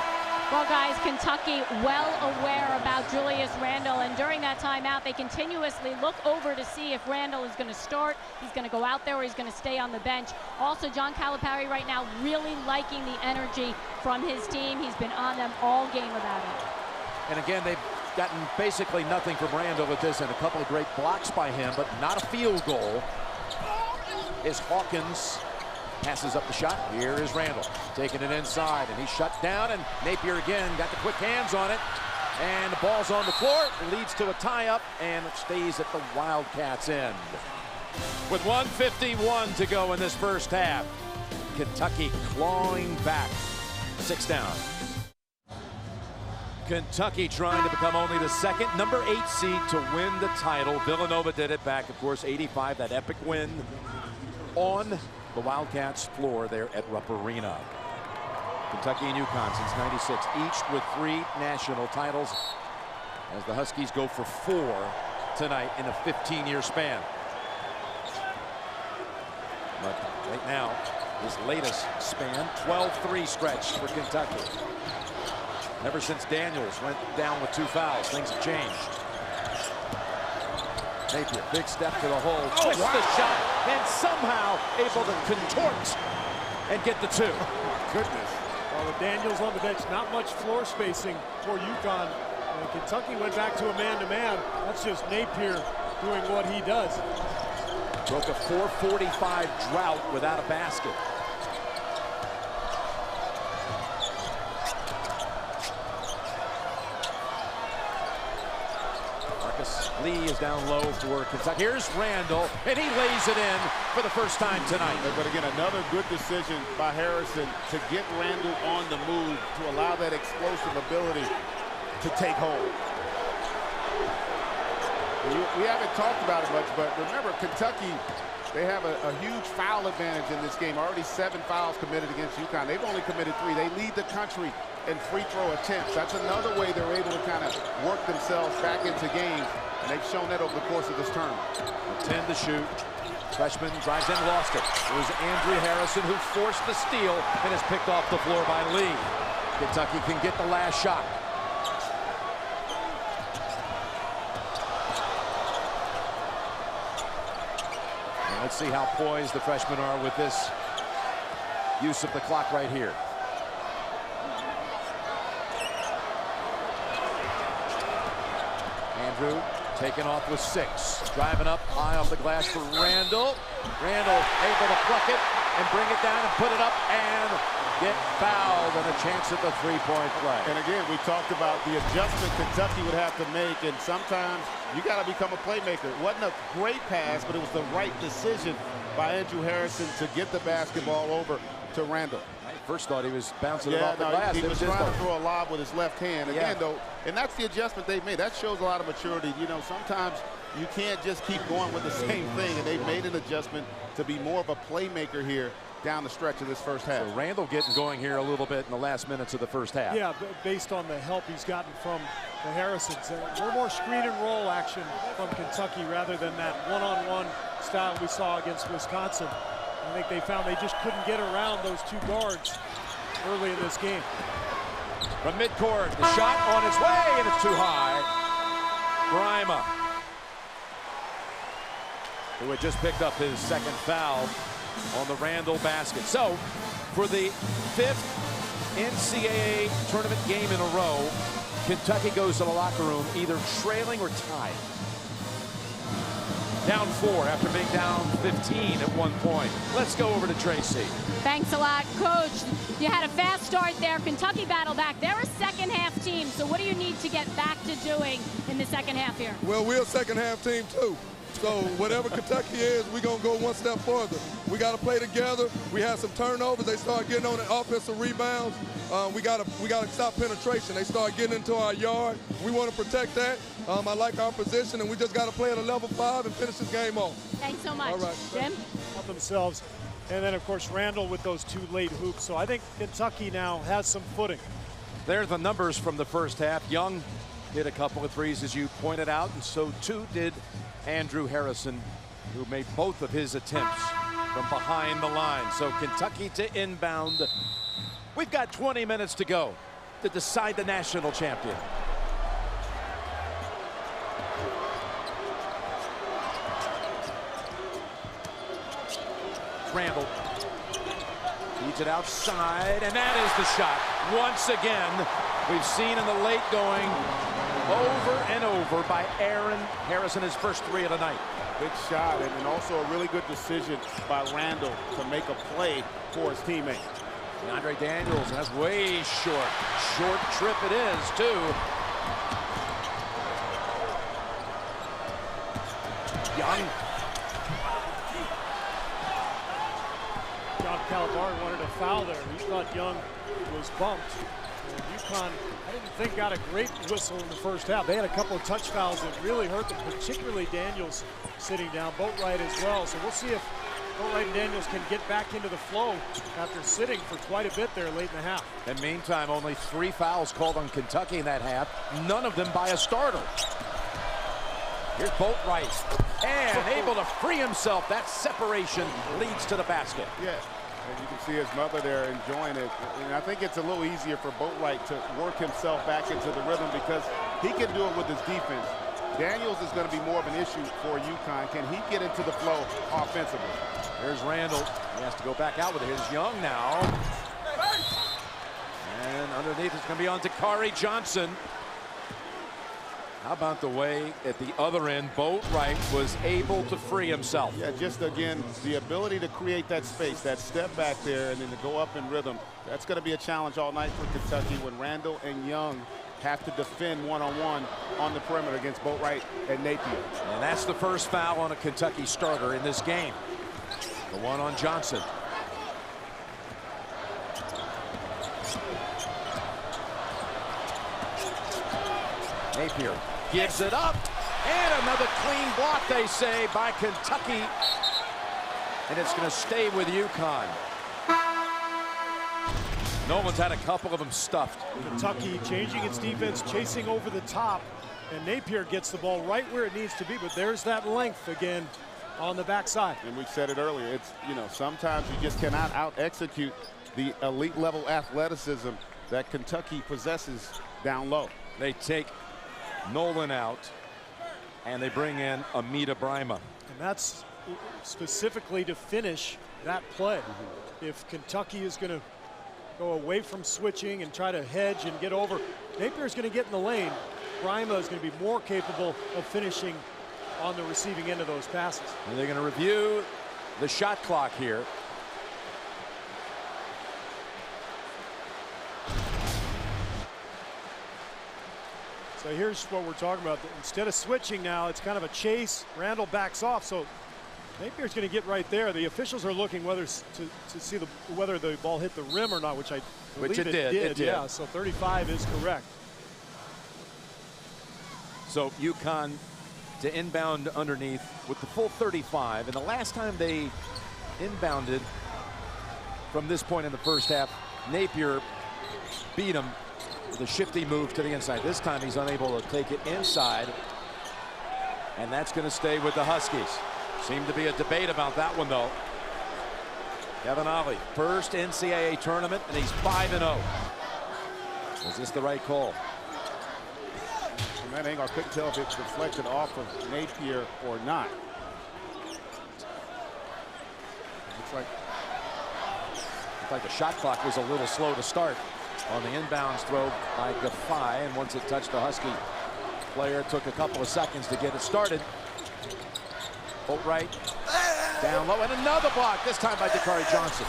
Well, guys, Kentucky well aware about Julius Randle, and during that timeout, they continuously look over to see if Randle is going to start, he's going to go out there, or he's going to stay on the bench. Also, John Calipari right now really liking the energy from his team. He's been on them all game about it. And again, they've gotten basically nothing from Randle with this, and a couple of great blocks by him, but not a field goal. As Hawkins passes up the shot, here is Randle taking it inside, and he's shut down, and Napier again got the quick hands on it, and the ball's on the floor. It leads to a tie-up, and it stays at the Wildcats' end. With 1:51 to go in this first half, Kentucky clawing back, 6 down. Kentucky trying to become only the second number 8 seed to win the title. Villanova did it back, of course, 85, that epic win on the Wildcats floor there at Rupp Arena. Kentucky and UConn since '96, each with 3 national titles, as the Huskies go for 4 tonight in a 15-year span. But right now, his latest span, 12-3 stretch for Kentucky. Ever since Daniels went down with 2 fouls, things have changed. Napier, big step to the hole, twists the shot, and somehow able to contort and get the 2. Goodness. Well, with Daniels on the bench, not much floor spacing for UConn. And Kentucky went back to a man-to-man. That's just Napier doing what he does. Broke a 4:45 drought without a basket. Lee is down low for Kentucky. Here's Randle, and he lays it in for the first time tonight. But again, another good decision by Harrison to get Randle on the move, to allow that explosive ability to take hold. We haven't talked about it much, but remember, Kentucky, they have a huge foul advantage in this game. Already 7 fouls committed against UConn. They've only committed 3. They lead the country in free throw attempts. That's another way they're able to kind of work themselves back into games. And they've shown that over the course of this tournament. 10 to shoot. Freshman drives in, lost it. It was Andrew Harrison who forced the steal and is picked off the floor by Lee. Kentucky can get the last shot. And let's see how poised the freshmen are with this use of the clock right here. Andrew taken off with 6. Driving up high off the glass for Randle. Randle able to pluck it and bring it down and put it up and get fouled, and a chance at the 3-point play. And again, we talked about the adjustment Kentucky would have to make, and sometimes you got to become a playmaker. It wasn't a great pass, but it was the right decision by Andrew Harrison to get the basketball over to Randle. I first thought he was bouncing it off the glass. He was trying to throw a lob with his left hand. Again, though, and that's the adjustment they've made. That shows a lot of maturity. You know, sometimes you can't just keep going with the same thing, and they've made an adjustment to be more of a playmaker here down the stretch of this first half. So Randle getting going here a little bit in the last minutes of the first half. Yeah, based on the help he's gotten from the Harrisons. A little more screen and roll action from Kentucky rather than that one-on-one style we saw against Wisconsin. I think they found they just couldn't get around those 2 guards early in this game. From midcourt, the shot on its way, and it's too high. Grima, who had just picked up his 2nd foul on the Randle basket. So, for the 5th NCAA tournament game in a row, Kentucky goes to the locker room either trailing or tied. Down 4 after being down 15 at one point. Let's go over to Tracy. Thanks a lot, Coach. You had a fast start there. Kentucky battled back. They're a second-half team, so what do you need to get back to doing in the second half here? Well, we're a second-half team, too. So whatever Kentucky is, we're going to go one step further. We got to play together. We had some turnovers. They start getting on the offensive rebounds. We got to stop penetration. They start getting into our yard. We want to protect that. I like our position, and we just got to play at a level 5 and finish this game off. Thanks so much. All right. Jim? Help themselves. And then, of course, Randle with those 2 late hoops. So I think Kentucky now has some footing. There are the numbers from the first half. Young hit a couple of threes, as you pointed out, and so too did Andrew Harrison, who made both of his attempts from behind the line. So Kentucky to inbound. We've got 20 minutes to go. to decide the national champion. Randall feeds it outside, and that is the shot. Once again, we've seen in the late going over and over by Aaron Harrison, his first 3 of the night. Big shot, and also a really good decision by Randall to make a play for his teammate. Andre Daniels, and that's way short. Short trip it is, too. Young. John Calipari wanted a foul there. He thought Young was bumped. And UConn, I didn't think, got a great whistle in the first half. They had a couple of touch fouls that really hurt them, particularly Daniels sitting down, Boatwright as well. So we'll see if Boatwright and Daniels can get back into the flow after sitting for quite a bit there late in the half. And meantime, only 3 fouls called on Kentucky in that half, none of them by a starter. Here's Boatwright, and able to free himself. That separation leads to the basket. Yeah, and you can see his mother there enjoying it. And I think it's a little easier for Boatwright to work himself back into the rhythm because he can do it with his defense. Daniels is going to be more of an issue for UConn. Can he get into the flow offensively? Here's Randall. He has to go back out with it. Here's Young now. And underneath it's going to be on Dakari Johnson. How about the way at the other end, Boatwright was able to free himself. Yeah, just again, the ability to create that space, that step back there, and then to go up in rhythm. That's going to be a challenge all night for Kentucky when Randall and Young have to defend one-on-one on the perimeter against Boatwright and Napier. And that's the first foul on a Kentucky starter in this game. The one on Johnson. Napier gives it up, and another clean block, they say, by Kentucky, and it's going to stay with UConn. Nolan's had a couple of them stuffed. Kentucky changing its defense, chasing over the top, and Napier gets the ball right where it needs to be, but there's that length again on the backside. And we said it earlier, it's, sometimes you just cannot out-execute the elite level athleticism that Kentucky possesses down low. They take Nolan out, and they bring in Amita Brima. And that's specifically to finish that play. If Kentucky is going to go away from switching and try to hedge and get over, Napier's going to get in the lane. Brima is going to be more capable of finishing on the receiving end of those passes. And they're going to review the shot clock here. So here's what we're talking about. Instead of switching now, it's kind of a chase. Randall backs off, so Napier's going to get right there. The officials are looking whether to see whether the ball hit the rim or not, which I believe it did. It did. Yeah, so 35 is correct. So UConn to inbound underneath with the full 35, and the last time they inbounded from this point in the first half, Napier beat him with a shifty move to the inside. This time he's unable to take it inside, and that's going to stay with the Huskies. Seemed to be a debate about that one, though. Kevin Ollie, first NCAA tournament, and he's 5-0. Was this the right call? From that angle, I couldn't tell if it deflected off of Napier or not. Looks like the shot clock was a little slow to start on the inbounds throw by Defy, and once it touched the Husky player, it took a couple of seconds to get it started. Boatwright down low, and another block, this time by Dakari Johnson.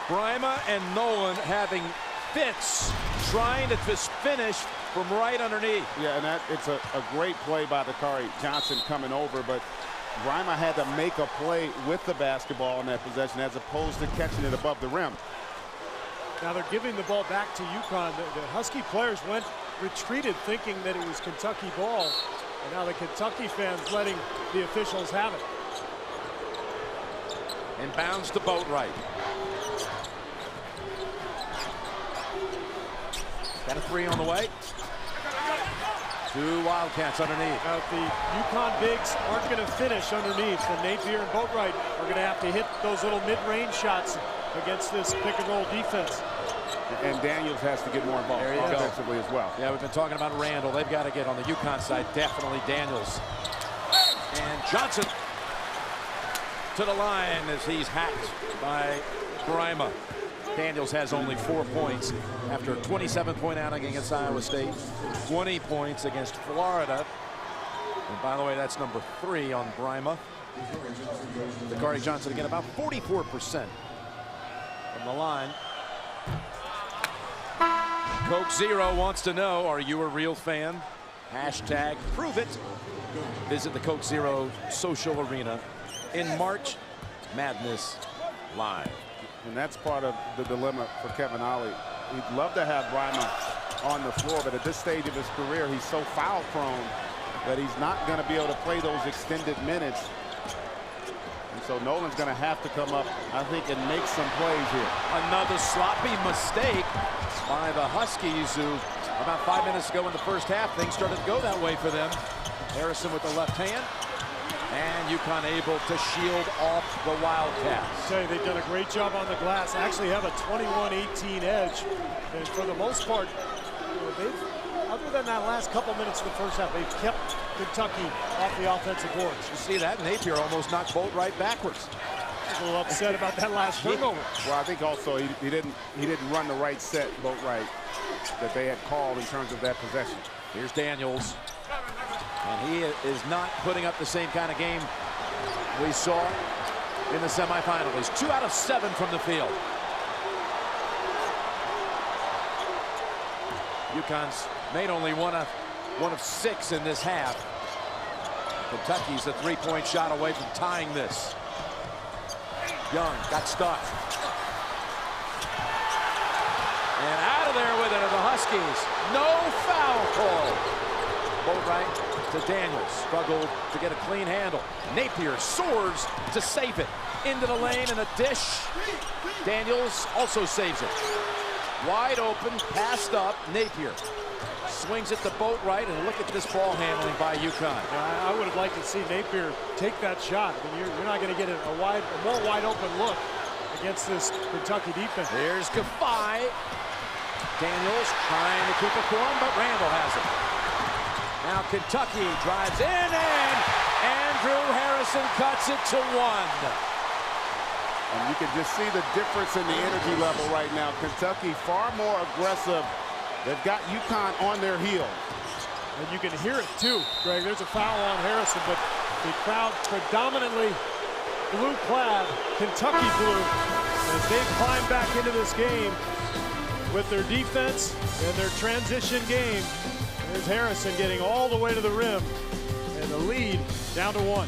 Brima and Nolan having fits, trying to just finish from right underneath. Yeah, and it's a great play by Dakari Johnson coming over, but Brima had to make a play with the basketball in that possession as opposed to catching it above the rim. Now they're giving the ball back to UConn. The Husky players retreated thinking that it was Kentucky ball. And now the Kentucky fans letting the officials have it. Inbounds to Boatwright. Got a 3 on the way. 2 Wildcats underneath. Now the UConn bigs aren't going to finish underneath, and Napier and Boatwright are going to have to hit those little mid-range shots against this pick-and-roll defense. And Daniels has to get more involved offensively as well. Yeah, we've been talking about Randall. They've got to get on the UConn side, definitely Daniels. And Johnson to the line as he's hacked by Brima. Daniels has only 4 points after a 27-point outing against Iowa State, 20 points against Florida. And by the way, that's number 3 on Brima. Dakari Johnson again, about 44% from the line. Coke Zero wants to know, are you a real fan? Hashtag prove it. Visit the Coke Zero social arena in March Madness Live. And that's part of the dilemma for Kevin Ollie. He'd love to have Brima on the floor, but at this stage of his career, he's so foul prone that he's not going to be able to play those extended minutes. And so Nolan's going to have to come up, I think, and make some plays here. Another sloppy mistake by the Huskies, who about 5 minutes ago in the first half, things started to go that way for them. Harrison with the left hand, and UConn able to shield off the Wildcats. Say they've done a great job on the glass. Actually have a 21-18 edge, and for the most part, they've, other than that last couple minutes of the first half, they've kept Kentucky off the offensive boards. You see that? Napier almost knocked Boatwright backwards. A little upset about that last turnover. Well, I think also he didn't run the right set, Boatwright, that they had called in terms of that possession. Here's Daniels, and he is not putting up the same kind of game we saw in the semifinal. He's 2 out of 7 from the field. UConn's made only one of 6 in this half. Kentucky's a 3-point shot away from tying this. Young got stuck. And out of there with it are the Huskies. No foul call. Boatwright to Daniels. Struggled to get a clean handle. Napier soars to save it. Into the lane and a dish. Daniels also saves it. Wide open, passed up. Napier swings it to Boatwright, and look at this ball handling by UConn. I would have liked to see Napier take that shot. I mean, you're not going to get a more wide open look against this Kentucky defense. Here's Kafai. Daniels trying to keep it warm, but Randall has it. Now Kentucky drives in, and Andrew Harrison cuts it to 1. And you can just see the difference in the energy level right now. Kentucky far more aggressive. They've got UConn on their heels. And you can hear it too, Greg. There's a foul on Harrison, but the crowd predominantly blue-clad, Kentucky blue, as they climb back into this game with their defense and their transition game. There's Harrison getting all the way to the rim, and the lead down to 1.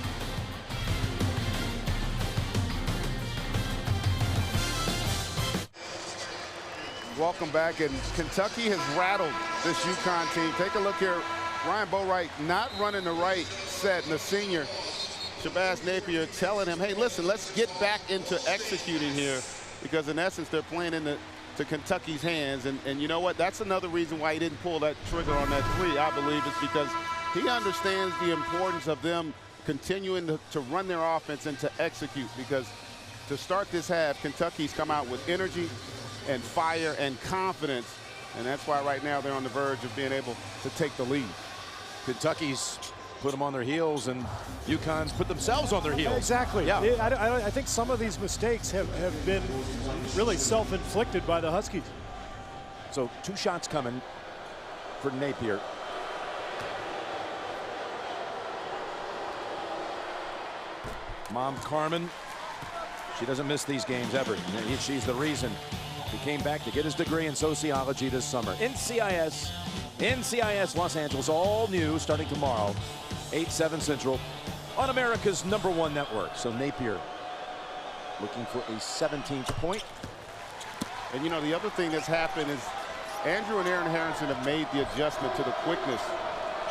Welcome back, and Kentucky has rattled this UConn team. Take a look here. Ryan Boatwright not running the right set, and the senior, Shabazz Napier, telling him, hey, listen, let's get back into executing here, because in essence, they're playing into Kentucky's hands. And you know what? That's another reason why he didn't pull that trigger on that 3, I believe, is because he understands the importance of them continuing to run their offense and to execute, because to start this half, Kentucky's come out with energy and fire and confidence, and that's why right now they're on the verge of being able to take the lead. Kentucky's put them on their heels, and UConn's put themselves on their heels. Exactly. Yeah. I think some of these mistakes have been really self-inflicted by the Huskies. So 2 shots coming for Napier. Mom Carmen, she doesn't miss these games ever. She's the reason he came back to get his degree in sociology this summer. NCIS Los Angeles, all new starting tomorrow, 8/7 Central, on America's #1 network. So Napier looking for a 17th point. And you know, the other thing that's happened is Andrew and Aaron Harrison have made the adjustment to the quickness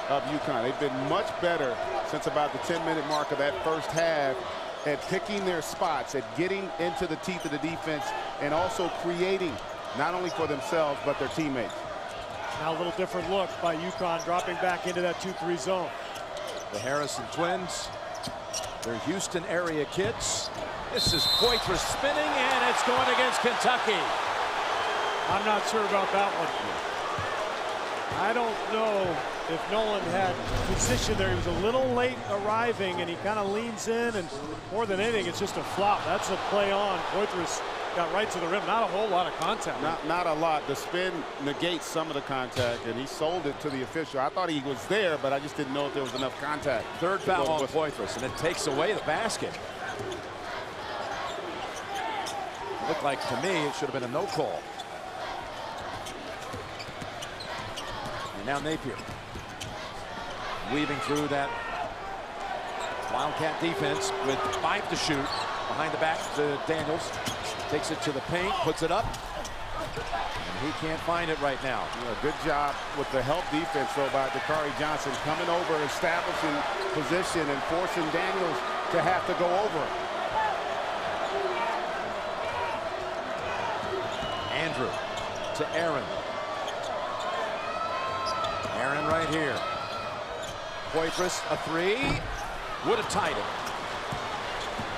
of UConn. They've been much better since about the 10-minute mark of that first half at picking their spots, at getting into the teeth of the defense, and also creating not only for themselves but their teammates. Now a little different look by UConn, dropping back into that 2-3 zone. The Harrison twins, they're Houston area kids. This is Poitras spinning, and it's going against Kentucky. I'm not sure about that one. I don't know if Nolan had position there. He was a little late arriving, and he kind of leans in, and more than anything, it's just a flop. That's a play on. Poitras got right to the rim. Not a whole lot of contact. Not a lot. The spin negates some of the contact, and he sold it to the official. I thought he was there, but I just didn't know if there was enough contact. Third foul on Poitras, and it takes away the basket. Looked like, to me, it should have been a no call. And now Napier weaving through that Wildcat defense with 5 to shoot. Behind the back to Daniels. Takes it to the paint, puts it up. And he can't find it right now. Yeah, good job with the help defense, though, by Dakari Johnson, coming over, establishing position, and forcing Daniels to have to go over it. Andrew to Aaron. Aaron right here. Poitras, a 3. Would have tied it.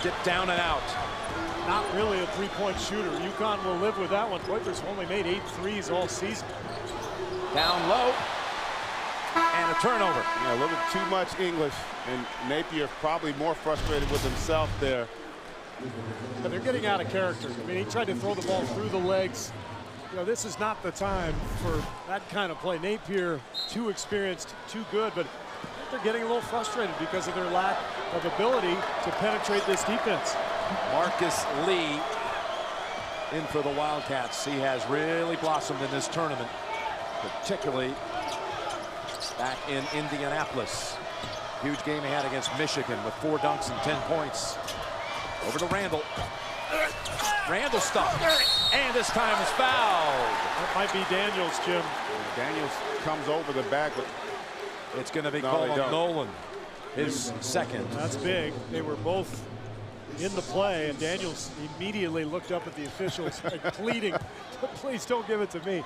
Get down and out. Not really a three-point shooter. UConn will live with that one. Poitras only made 8 threes all season. Down low. And a turnover. Yeah, a little too much English, and Napier probably more frustrated with himself there. But they're getting out of character. I mean, he tried to throw the ball through the legs. You know, this is not the time for that kind of play. Napier, too experienced, too good, but they're getting a little frustrated because of their lack of ability to penetrate this defense. Marcus Lee in for the Wildcats. He has really blossomed in this tournament, particularly back in Indianapolis. Huge game he had against Michigan with 4 dunks and 10 points. Over to Randall. Randall stopped, and this time is fouled. That might be Daniels, Jim. Daniels comes over the back, but it's going to be called on Nolan, his second. That's big. They were both in the play, and Daniels immediately looked up at the officials, like pleading, please don't give it to me.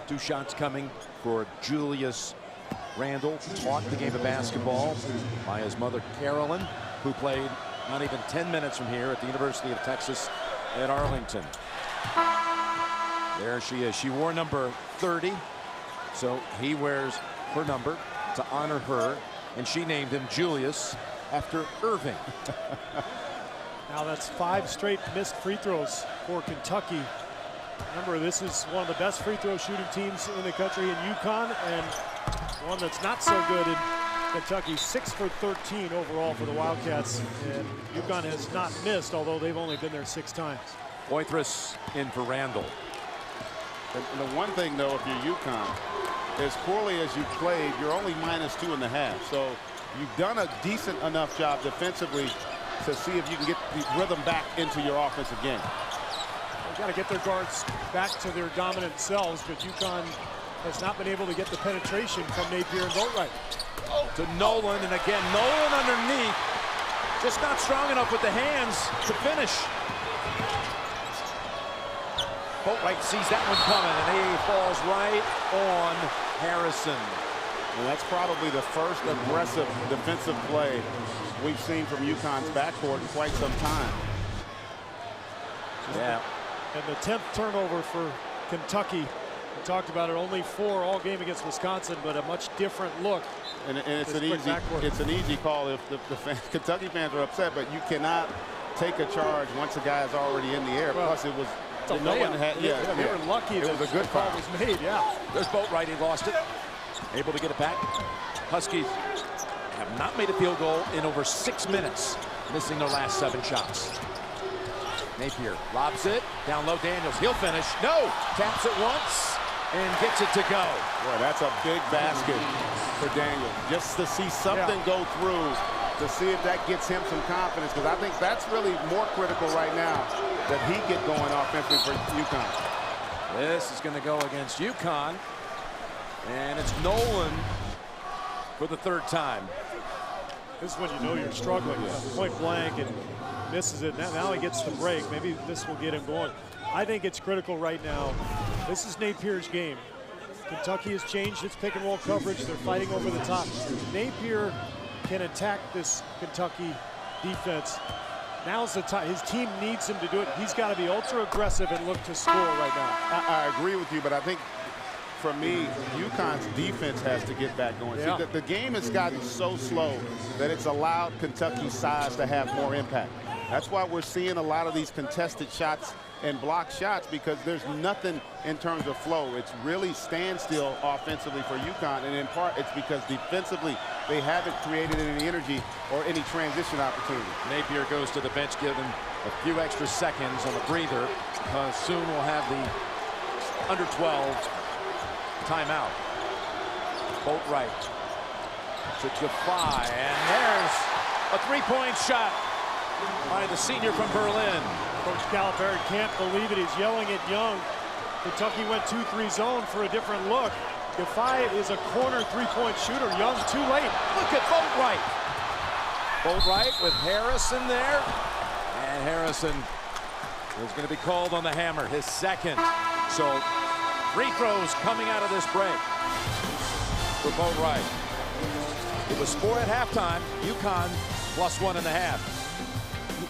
2 shots coming for Julius Randall, taught the game of basketball by his mother, Carolyn, who played not even 10 minutes from here at the University of Texas at Arlington. There she is. She wore number 30, so he wears her number to honor her, and she named him Julius after Irving. Now that's 5 straight missed free throws for Kentucky. Remember, this is one of the best free throw shooting teams in the country in UConn, and one that's not so good in Kentucky. 6 for 13 overall for the Wildcats, and UConn has not missed, although they've only been there 6 times. Poitras in for Randall. And the one thing, though, if you're UConn, as poorly as you played, you're only -2.5. So you've done a decent enough job defensively to see if you can get the rhythm back into your offensive game. They've got to get their guards back to their dominant selves, but UConn has not been able to get the penetration from Napier and Boatwright. To Nolan, and again, Nolan underneath. Just not strong enough with the hands to finish. Boatwright sees that one coming, and he falls right on Harrison. And that's probably the first aggressive defensive play we've seen from UConn's backcourt in quite some time. Yeah. And the 10th turnover for Kentucky. We talked about it, only 4 all game against Wisconsin, but a much different look. And it's an easy call if the Kentucky fans are upset, but you cannot take a charge once a guy is already in the air. Well, plus it was no one had, they were lucky that was a good call was made. Yeah. There's Boatwright, he lost it. Able to get it back. Huskies have not made a field goal in over 6 minutes, missing their last 7 shots. Napier lobs it down low. Daniels, he'll finish. No, taps it once and gets it to go. Boy, that's a big basket for Daniels. Just to see something go through, to see if that gets him some confidence, because I think that's really more critical right now, that he get going offensively for UConn. This is going to go against UConn, and it's Nolan for the 3rd time. This is when you know you're struggling. Point blank, and misses it. Now he gets the break. Maybe this will get him going. I think it's critical right now. This is Napier's game. Kentucky has changed its pick and roll coverage. They're fighting over the top. Napier can attack this Kentucky defense. Now's the time. His team needs him to do it. He's got to be ultra aggressive and look to score right now. I agree with you, but I think for me, UConn's defense has to get back going. Yeah. See, the game has gotten so slow that it's allowed Kentucky's size to have more impact. That's why we're seeing a lot of these contested shots and block shots, because there's nothing in terms of flow. It's really standstill offensively for UConn, and in part it's because defensively they haven't created any energy or any transition opportunity. Napier goes to the bench, give him a few extra seconds on the breather. Soon we'll have the under 12 timeout. Boatwright to Defy, and there's a three-point shot by the senior from Berlin. Coach Calipari can't believe it. He's yelling at Young. Kentucky went 2-3 zone for a different look. Defy is a corner three-point shooter. Young too late. Look at Boatwright. Boatwright with Harrison there. And Harrison is going to be called on the hammer, his second. So free throws coming out of this break for Boatwright. It was 4 at halftime. UConn plus 1.5.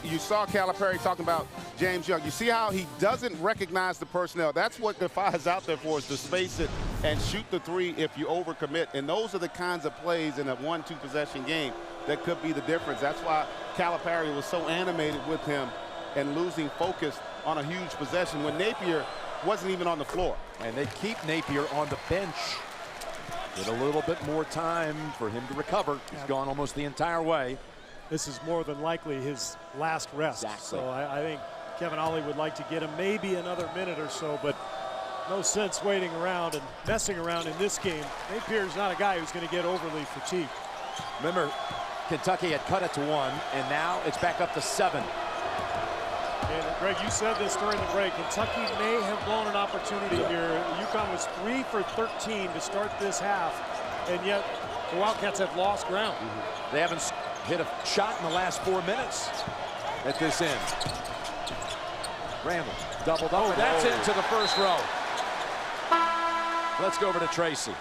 You saw Calipari talking about James Young. You see how he doesn't recognize the personnel. That's what Defy is out there for, is to space it and shoot the three if you overcommit. And those are the kinds of plays in a 1-2 possession game that could be the difference. That's why Calipari was so animated with him and losing focus on a huge possession when Napier wasn't even on the floor. And they keep Napier on the bench. Get a little bit more time for him to recover. He's gone almost the entire way. This is more than likely his last rest. Exactly. So I think Kevin Ollie would like to get him maybe another minute or so, but no sense waiting around and messing around in this game. Napier's not a guy who's going to get overly fatigued. Remember, Kentucky had cut it to 1, and now it's back up to 7. And Greg, you said this during the break. Kentucky may have blown an opportunity here. UConn was 3 for 13 to start this half, and yet the Wildcats have lost ground. They haven't hit a shot in the last 4 minutes at this end. Randall doubled up, and that's into the first row. Let's go over to Tracy.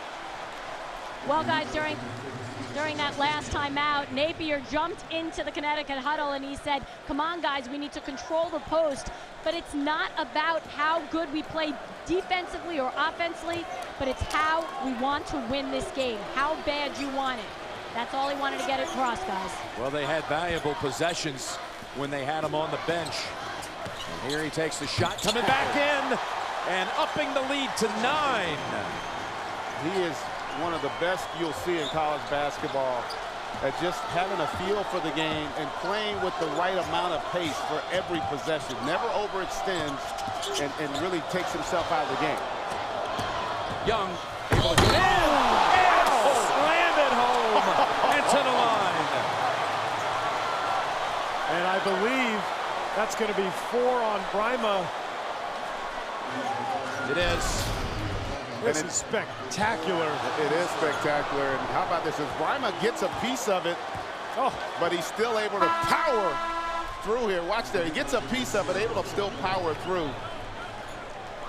Well, guys, during that last timeout, Napier jumped into the Connecticut huddle and he said, come on, guys, we need to control the post. But it's not about how good we play defensively or offensively, but it's how we want to win this game, how bad you want it. That's all he wanted to get across, guys. Well, they had valuable possessions when they had him on the bench. And here he takes the shot, coming back in and upping the lead to 9. He is one of the best you'll see in college basketball at just having a feel for the game and playing with the right amount of pace for every possession. Never overextends and really takes himself out of the game. Young able to get in and slammed it home and to the line. And I believe that's going to be 4 on Brima. It is. This is spectacular. It is spectacular. And how about this? As Brima gets a piece of it, but he's still able to power through here. Watch there. He gets a piece of it, able to still power through.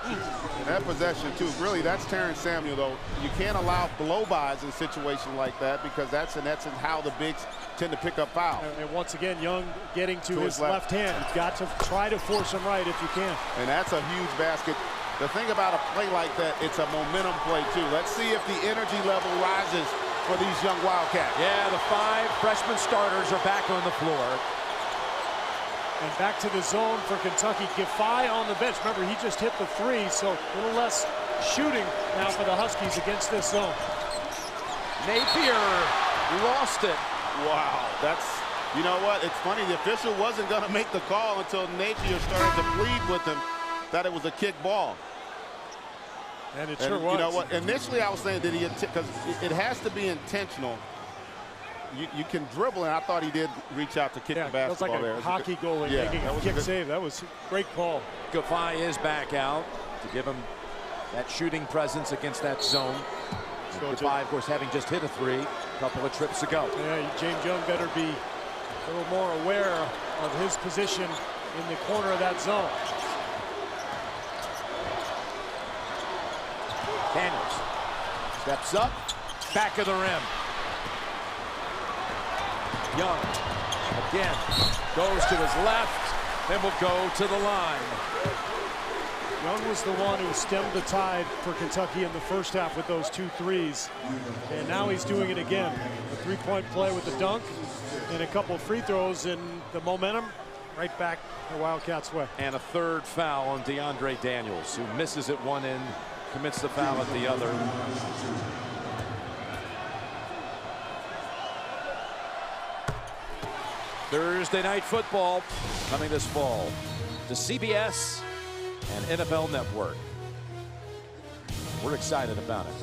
And that possession, too. Really, that's Terrence Samuel, though. You can't allow blow-bys in situations like that because that's, in essence, how the bigs tend to pick up fouls. And once again, Young getting to his left hand. You've got to try to force him right if you can. And that's a huge basket. The thing about a play like that, it's a momentum play, too. Let's see if the energy level rises for these young Wildcats. Yeah, the 5 freshman starters are back on the floor. And back to the zone for Kentucky. Giffey on the bench. Remember, he just hit the 3, so a little less shooting now for the Huskies against this zone. Napier lost it. Wow, that's, you know what? It's funny, the official wasn't going to make the call until Napier started to plead with him that it was a kick ball. And it sure was. You know what? Initially, I was saying that because it has to be intentional. You can dribble, and I thought he did reach out to kick the basketball like there. A hockey goalie making a kick save. That was a great call. Giffey is back out to give him that shooting presence against that zone. So Giffey, of course, having just hit a 3 a couple of trips ago. Yeah, James Young better be a little more aware of his position in the corner of that zone. Daniels steps up, back of the rim. Young Again, goes to his left, then will go to the line. Young was the one who stemmed the tide for Kentucky in the first half with those 2 threes. And now he's doing it again. A 3-point play with the dunk and a couple of free throws, and the momentum right back the Wildcats' way. And a third foul on DeAndre Daniels, who misses at one end, commits the foul at the other. Thursday night football coming this fall to CBS and NFL Network. We're excited about it.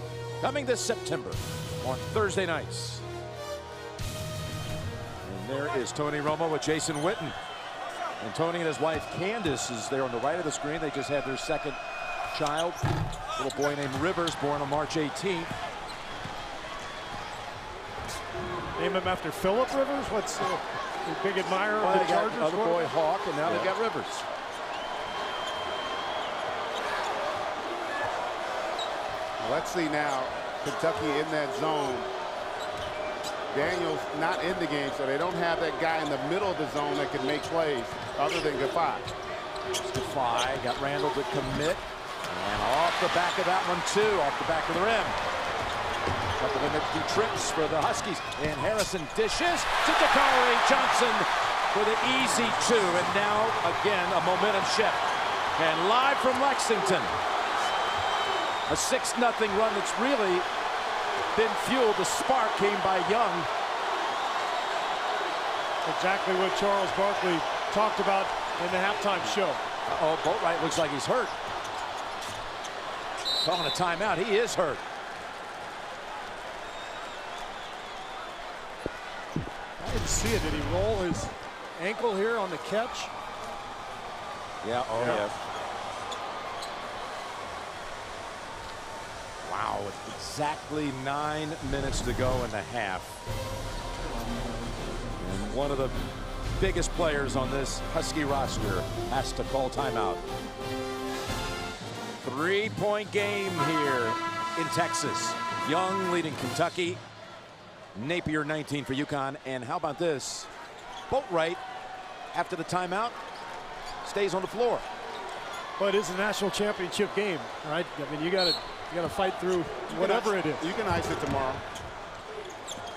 Coming this September on Thursday nights. And there is Tony Romo with Jason Witten. And Tony and his wife Candace is there on the right of the screen. They just had their second child, a little boy named Rivers, born on March 18th. Name him after Phillip Rivers? What's a big admirer of the Chargers? Other boy Hawk, and now they've got Rivers. Let's see now, Kentucky in that zone. Daniels not in the game, so they don't have that guy in the middle of the zone that can make plays other than Gaffai. Gaffai got Randall to commit, and off the back of that one too, off the back of the rim. Couple of empty trips for the Huskies, and Harrison dishes to Dakari Johnson for the easy 2, and now again a momentum shift. And live from Lexington, a 6-0 run that's really been fueled. The spark came by Young. Exactly what Charles Barkley talked about in the halftime show. Oh, Boatwright looks like he's hurt. Calling a timeout. He is hurt. I didn't see it. Did he roll his ankle here on the catch? Yeah, oh yeah. Wow, with exactly 9 minutes to go in the half. And one of the biggest players on this Husky roster has to call timeout. 3-point game here in Texas. Young leading Kentucky. Napier 19 for UConn. And how about this? Boatwright, after the timeout, stays on the floor. Well, it is a national championship game, right? I mean, you got to fight through whatever it is. You can ice it tomorrow.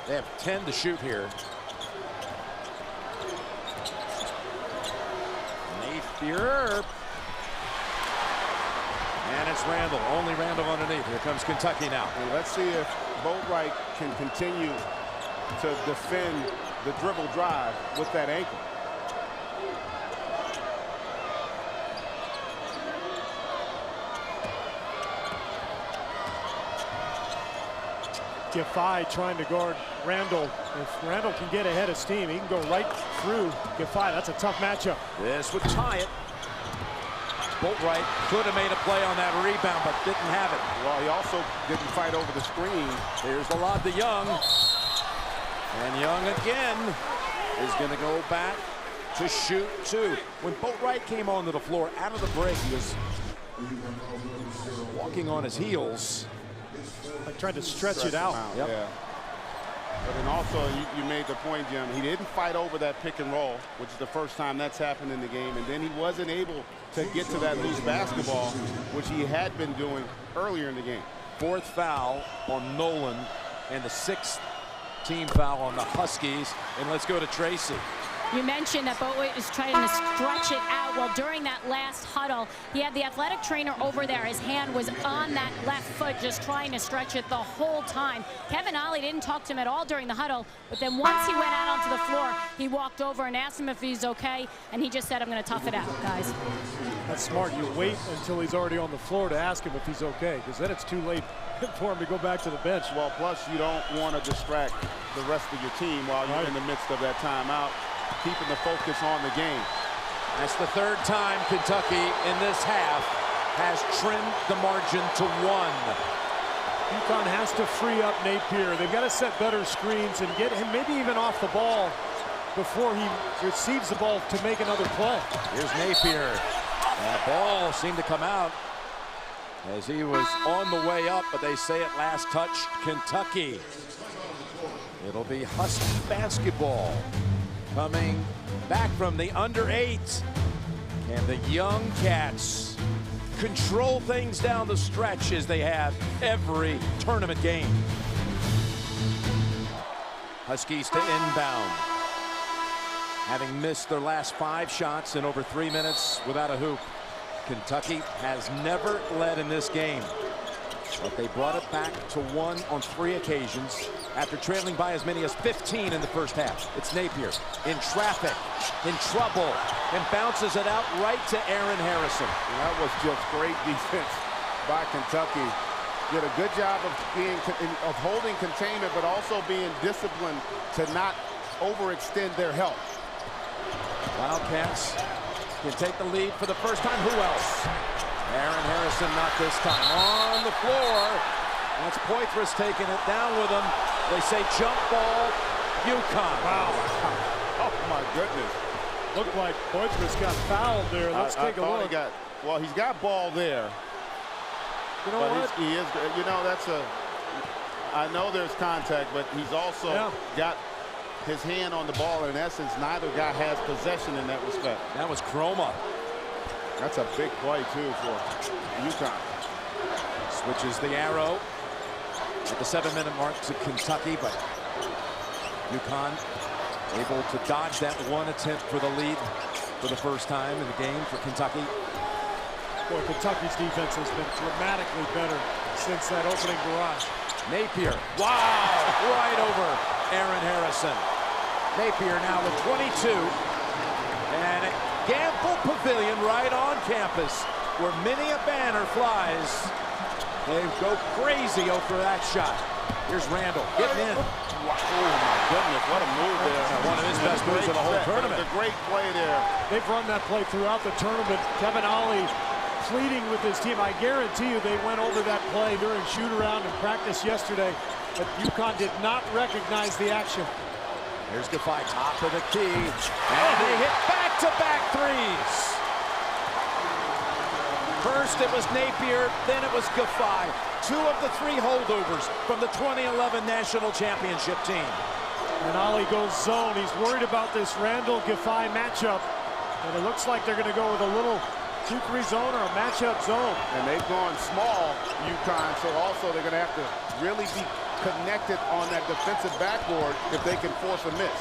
They have 10 to shoot here. Napier. And it's Randall. Only Randall underneath. Here comes Kentucky now. And let's see if Boatwright can continue to defend the dribble drive with that ankle. Gaffai trying to guard Randall. If Randall can get ahead of steam, he can go right through Gaffai. That's a tough matchup. This would tie it. Boatwright could have made a play on that rebound, but didn't have it. Well, he also didn't fight over the screen. Here's the lob to Young. And Young again is going to go back to shoot 2. When Boatwright came onto the floor out of the break, he was walking on his heels. Like trying to stretch it out. Yep. Yeah. But then also, you made the point, Jim, he didn't fight over that pick and roll, which is the first time that's happened in the game. And then he wasn't able to get to that loose basketball, which he had been doing earlier in the game. 4th foul on Nolan and the 6th team foul on the Huskies. And let's go to Tracy. You mentioned that Boatwright is trying to stretch it out. Well, during that last huddle, he had the athletic trainer over there. His hand was on that left foot, just trying to stretch it the whole time. Kevin Ollie didn't talk to him at all during the huddle, but then once he went out onto the floor, he walked over and asked him if he's okay, and he just said, I'm going to tough it out, guys. That's smart. You wait until he's already on the floor to ask him if he's okay, because then it's too late for him to go back to the bench. Well, plus you don't want to distract the rest of your team while you're in the midst of that timeout, keeping the focus on the game. That's the 3rd time Kentucky in this half has trimmed the margin to 1. UConn has to free up Napier. They've got to set better screens and get him maybe even off the ball before he receives the ball to make another play. Here's Napier. And the ball seemed to come out as he was on the way up, but they say at last touch Kentucky. It'll be Husky basketball coming back from the under-8. And the young Cats control things down the stretch as they have every tournament game. Huskies to inbound. Having missed their last 5 shots in over 3 minutes without a hoop. Kentucky has never led in this game, but they brought it back to 1 on 3 occasions after trailing by as many as 15 in the first half. It's Napier in traffic, in trouble, and bounces it out right to Aaron Harrison. And that was just great defense by Kentucky. Did a good job of holding containment, but also being disciplined to not overextend their help. Wildcats can take the lead for the first time. Who else? Aaron Harrison, not this time. On the floor. That's Poitras taking it down with him. They say jump ball, UConn. Wow. Oh, my goodness. Looked like Poitras got fouled there. Let's take a look. He's got ball there. You know but what? He is, you know, I know there's contact, but he's also got his hand on the ball. In essence, neither guy has possession in that respect. That was Chroma. That's a big play, too, for UConn. Switches the arrow at the 7-minute mark to Kentucky, but UConn able to dodge that 1 attempt for the lead for the first time in the game for Kentucky. Boy, Kentucky's defense has been dramatically better since that opening barrage. Napier, wow, right over Aaron Harrison. Napier now with 22. And Gamble Pavilion right on campus, where many a banner flies. They go crazy over that shot. Here's Randall getting in. Wow. Oh, my goodness, what a move there. One of his best moves of the whole tournament. A great play there. They've run that play throughout the tournament. Kevin Ollie pleading with his team. I guarantee you they went over that play during shoot-around and practice yesterday, but UConn did not recognize the action. Here's Giffey, top of the key, and they hit back-to-back threes. First it was Napier, then it was Giffey. 2 of the 3 holdovers from the 2011 National Championship team. And Ollie goes zone. He's worried about this Randall-Giffey matchup, and it looks like they're going to go with a little 2-3 zone or a matchup zone. And they've gone small, UConn, so also they're going to have to really be connected on that defensive backboard if they can force a miss.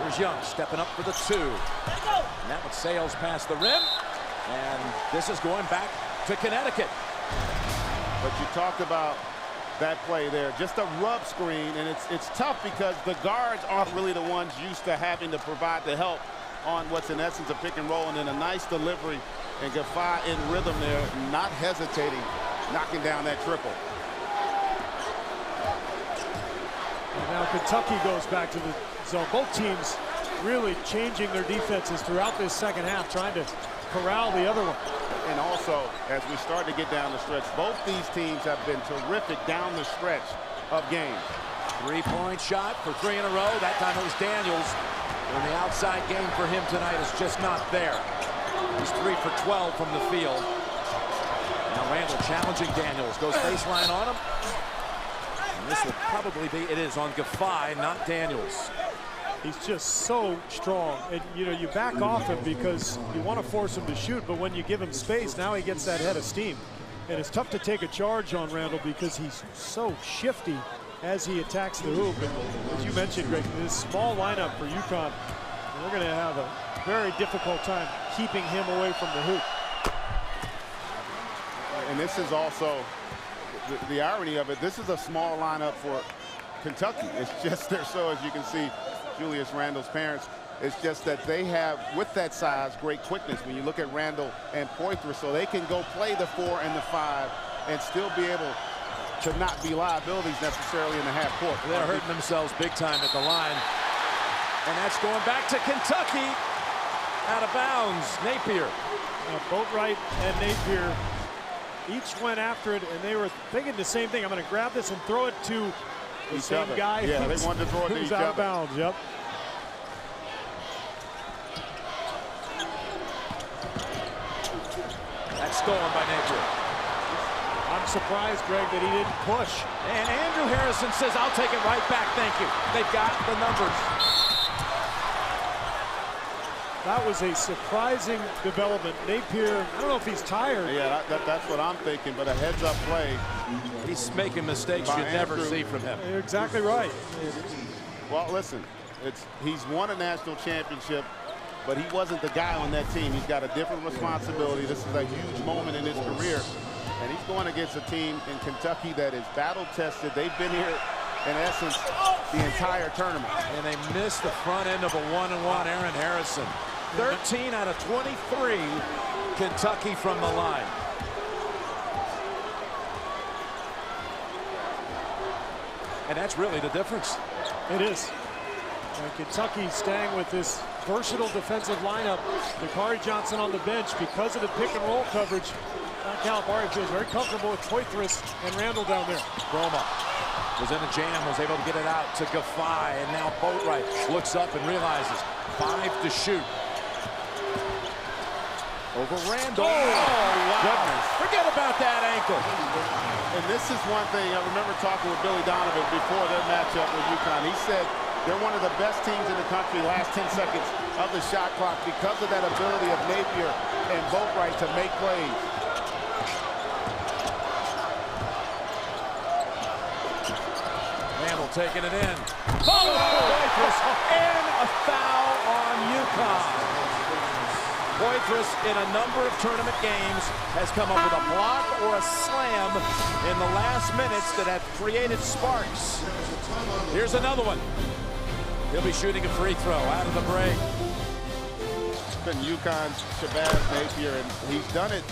Here's Young stepping up for the 2. And that one sails past the rim. And this is going back to Connecticut. But you talked about that play there, just a rub screen, and it's tough because the guards aren't really the ones used to having to provide the help on what's in essence a pick and roll, and then a nice delivery, and Giffey in rhythm there, not hesitating, knocking down that triple. And now Kentucky goes back to the zone. Both teams really changing their defenses throughout this second half, trying to corral the other one. And also, as we start to get down the stretch, both these teams have been terrific down the stretch of games. 3-point shot for 3 in a row. That time it was Daniels. And the outside game for him tonight is just not there. He's 3 for 12 from the field. Now Randall challenging Daniels. Goes baseline on him. And this will probably be, it is on Giffey, not Daniels. He's just so strong, and you know, you back off him because you want to force him to shoot, but when you give him space, now he gets that head of steam. And it's tough to take a charge on Randall because he's so shifty as he attacks the hoop. And as you mentioned, Greg, this small lineup for UConn, they're going to have a very difficult time keeping him away from the hoop. And this is also the irony of it. This is a small lineup for Kentucky. It's just there, so as you can see, Julius Randle's parents, it's just that they have, with that size, great quickness when you look at Randall and Poitras, so they can go play the 4 and the 5 and still be able to not be liabilities necessarily in the half court. They're hurting themselves big time at the line. And that's going back to Kentucky. Out of bounds, Napier. Boatwright and Napier each went after it, and they were thinking the same thing. I'm going to grab this and throw it to the same guy. Yeah, they wanted to throw it to each other. Out of bounds, yep. That's stolen by Napier. I'm surprised, Greg, that he didn't push. And Andrew Harrison says, I'll take it right back, thank you. They've got the numbers. That was a surprising development. Napier, I don't know if he's tired. Yeah, that's what I'm thinking, but a heads-up play. He's making mistakes you never see from him. You're exactly right. Well, listen, he's won a national championship, but he wasn't the guy on that team. He's got a different responsibility. This is a huge moment in his career, and he's going against a team in Kentucky that is battle-tested. They've been here, in essence, the entire tournament. And they missed the front end of a 1-and-1, Aaron Harrison. 13 out of 23, Kentucky from the line. And that's really the difference. It is. And Kentucky staying with this versatile defensive lineup. Dakari Johnson on the bench because of the pick and roll coverage. Calipari feels very comfortable with Poitras and Randall down there. Roma was in a jam, was able to get it out to Gaffai, and now Boatwright looks up and realizes 5 to shoot. Over Randall. Oh, wow. Goodness. Forget about that ankle. And this is one thing, I remember talking with Billy Donovan before their matchup with UConn. He said they're one of the best teams in the country last 10 seconds of the shot clock because of that ability of Napier and Boatwright to make plays. Randall taking it in. Followed by Poitras, and a foul on UConn. Poitras, in a number of tournament games, has come up with a block or a slam in the last minutes that have created sparks. Here's another one. He'll be shooting a free throw out of the break. It's been UConn's Shabazz Napier, and he's done it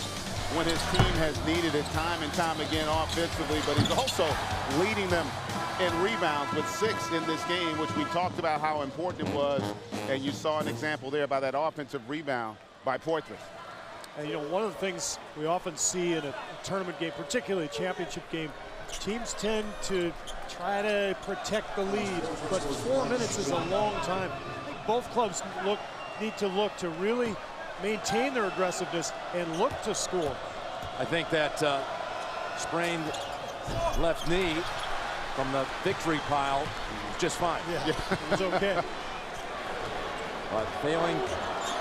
when his team has needed it time and time again offensively, but he's also leading them in rebounds with 6 in this game, which we talked about how important it was, and you saw an example there by that offensive rebound by Poitras. And you know, one of the things we often see in a tournament game, particularly a championship game, teams tend to try to protect the lead, but 4 minutes is a long time. Both clubs need to look to really maintain their aggressiveness and look to score. I think that sprained left knee from the victory pile is just fine. Yeah, it was okay. But failing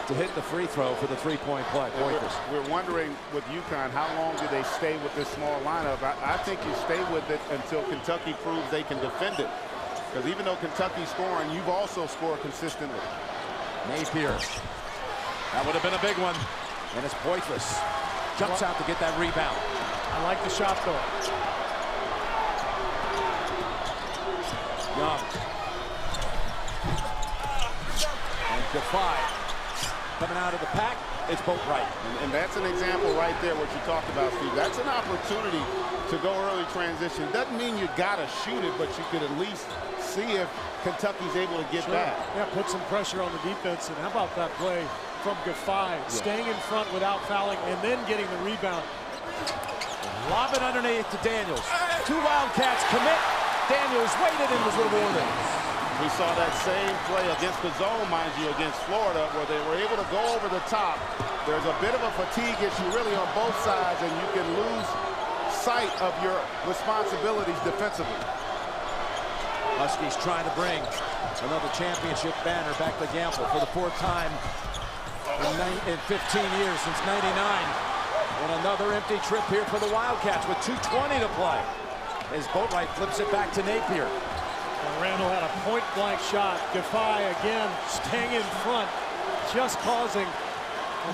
to hit the free throw for the three-point play. We're wondering with UConn, how long do they stay with this small lineup? I think you stay with it until Kentucky proves they can defend it. Because even though Kentucky's scoring, you've also scored consistently. Napier. That would have been a big one. And it's Poitras. Jumps out to get that rebound. I like the shot, though. Young. And Gaffai. Coming out of the pack, it's Boatwright. And that's an example right there, what you talked about, Steve. That's an opportunity to go early transition. Doesn't mean you got to shoot it, but you could at least see if Kentucky's able to get back. Yeah, put some pressure on the defense. And how about that play from Gaffai, staying in front without fouling and then getting the rebound. Lob it underneath to Daniels. 2 Wildcats commit. Daniels waited and was rewarded. We saw that same play against the zone, mind you, against Florida, where they were able to go over the top. There's a bit of a fatigue issue really on both sides, and you can lose sight of your responsibilities defensively. Huskies trying to bring another championship banner back to Gamble for the 4th time in 15 years since '99. And another empty trip here for the Wildcats with 2:20 to play. As Boatwright flips it back to Napier. And Randall had a point-blank shot. Gaffai again staying in front, just causing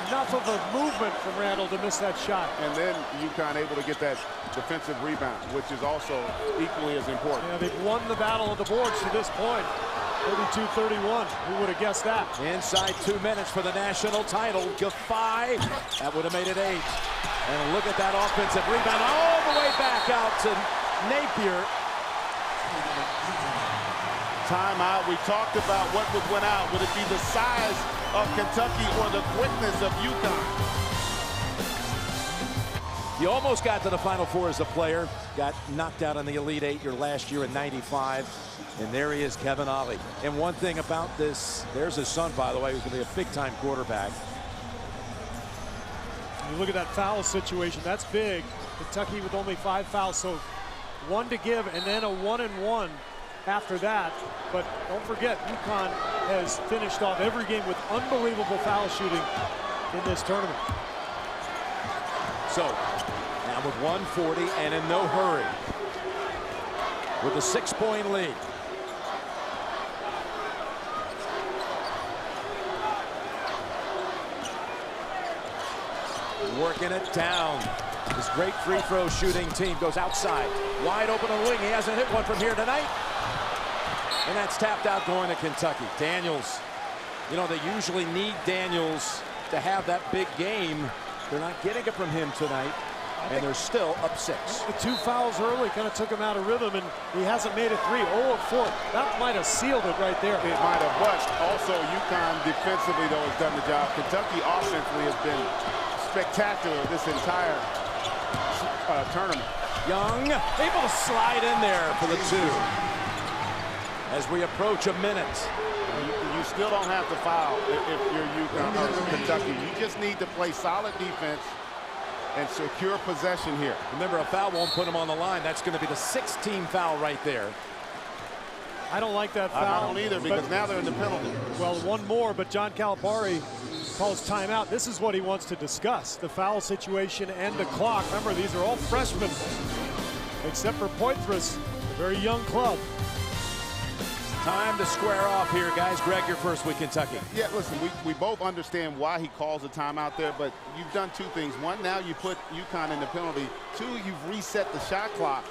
enough of a movement from Randall to miss that shot. And then UConn able to get that defensive rebound, which is also equally as important. Yeah, they've won the battle of the boards to this point. 32-31. Who would have guessed that? Inside 2 minutes for the national title. Gaffai. That would have made it 8. And look at that offensive rebound all the way back out to Napier. Timeout. We talked about what went out. Would it be the size of Kentucky or the quickness of UConn? You almost got to the Final Four as a player. Got knocked out in the Elite 8 your last year in '95. And there he is, Kevin Ollie. And one thing about this, there's his son, by the way, who's going to be a big-time quarterback. You look at that foul situation. That's big. Kentucky with only 5 fouls, so 1 to give, and then a 1-and-1 after that. But don't forget, UConn has finished off every game with unbelievable foul shooting in this tournament. So, now with 1:40 and in no hurry, with a 6-point lead. Working it down. This great free throw shooting team goes outside. Wide open on the wing. He hasn't hit one from here tonight. And that's tapped out going to Kentucky. Daniels, you know, they usually need Daniels to have that big game. They're not getting it from him tonight. And they're still up 6. The 2 fouls early kind of took him out of rhythm, and he hasn't made a 3. 0 of 4. That might have sealed it right there. It might have, but also UConn defensively, though, has done the job. Kentucky offensively has been spectacular this entire tournament. Young able to slide in there for the 2. As we approach a minute. You still don't have to foul if you're UConn or Kentucky. You just need to play solid defense and secure possession here. Remember, a foul won't put him on the line. That's going to be the 16th foul right there. I don't like that foul. I don't either, because now they're in the penalty. Well, one more, but John Calipari calls timeout. This is what he wants to discuss, the foul situation and the clock. Remember, these are all freshmen, except for Poitras, a very young club. Time to square off here, guys. Greg, you're first with Kentucky. Yeah, listen, we both understand why he calls a timeout there, but you've done 2 things. One, now you put UConn in the penalty. 2, you've reset the shot clock.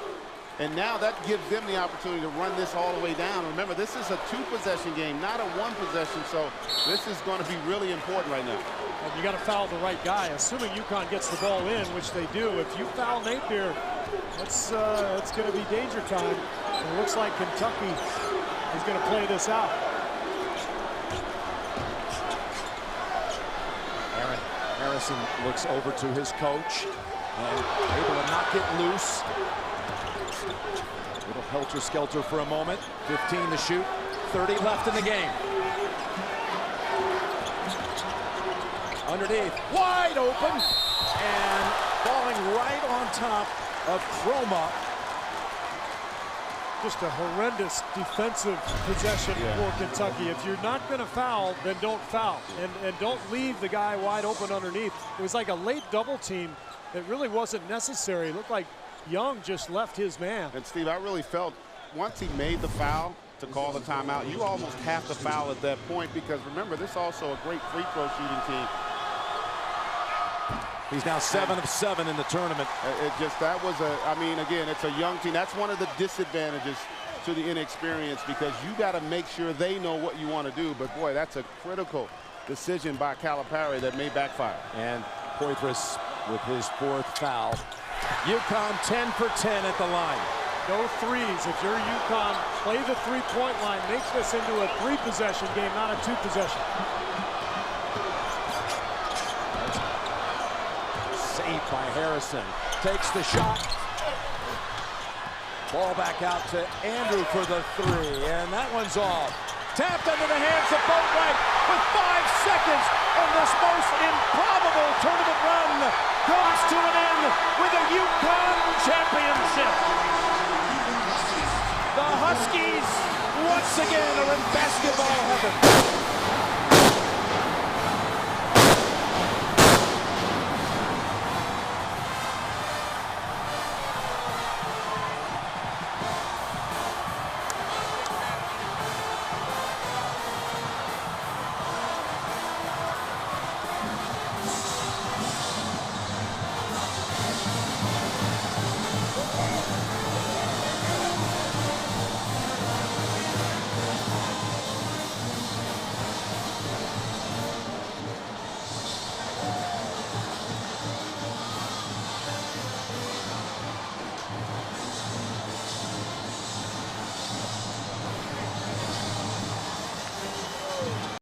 And now that gives them the opportunity to run this all the way down. Remember, this is a 2-possession game, not a 1-possession, so this is going to be really important right now. And you got to foul the right guy, assuming UConn gets the ball in, which they do. If you foul Napier, it's going to be danger time. And it looks like Kentucky is going to play this out. Harrison looks over to his coach and able to knock it loose. Little helter-skelter for a moment. 15 to shoot. 30 left in the game. Underneath, wide open, and falling right on top of Chroma. Just a horrendous defensive possession for Kentucky. If you're not going to foul, then don't foul. And don't leave the guy wide open underneath. It was like a late double team that really wasn't necessary. It looked like Young just left his man. And Steve, I really felt once he made the foul to call the timeout, you almost have to foul at that point, because remember, this is also a great free throw shooting team. He's now 7 of 7 in the tournament. I mean, again, it's a young team. That's one of the disadvantages to the inexperience, because you got to make sure they know what you want to do. But boy, that's a critical decision by Calipari that may backfire. And Poitras with his 4th foul. UConn 10 for 10 at the line. No threes. If you're UConn, play the 3-point line. Make this into a 3-possession game, not a 2-possession. Saved by Harrison. Takes the shot. Ball back out to Andrew for the 3, and that one's off. Tapped under the hands of Boatwright with 5 seconds, and this most improbable tournament run comes to an end with a UConn championship. The Huskies once again are in basketball heaven.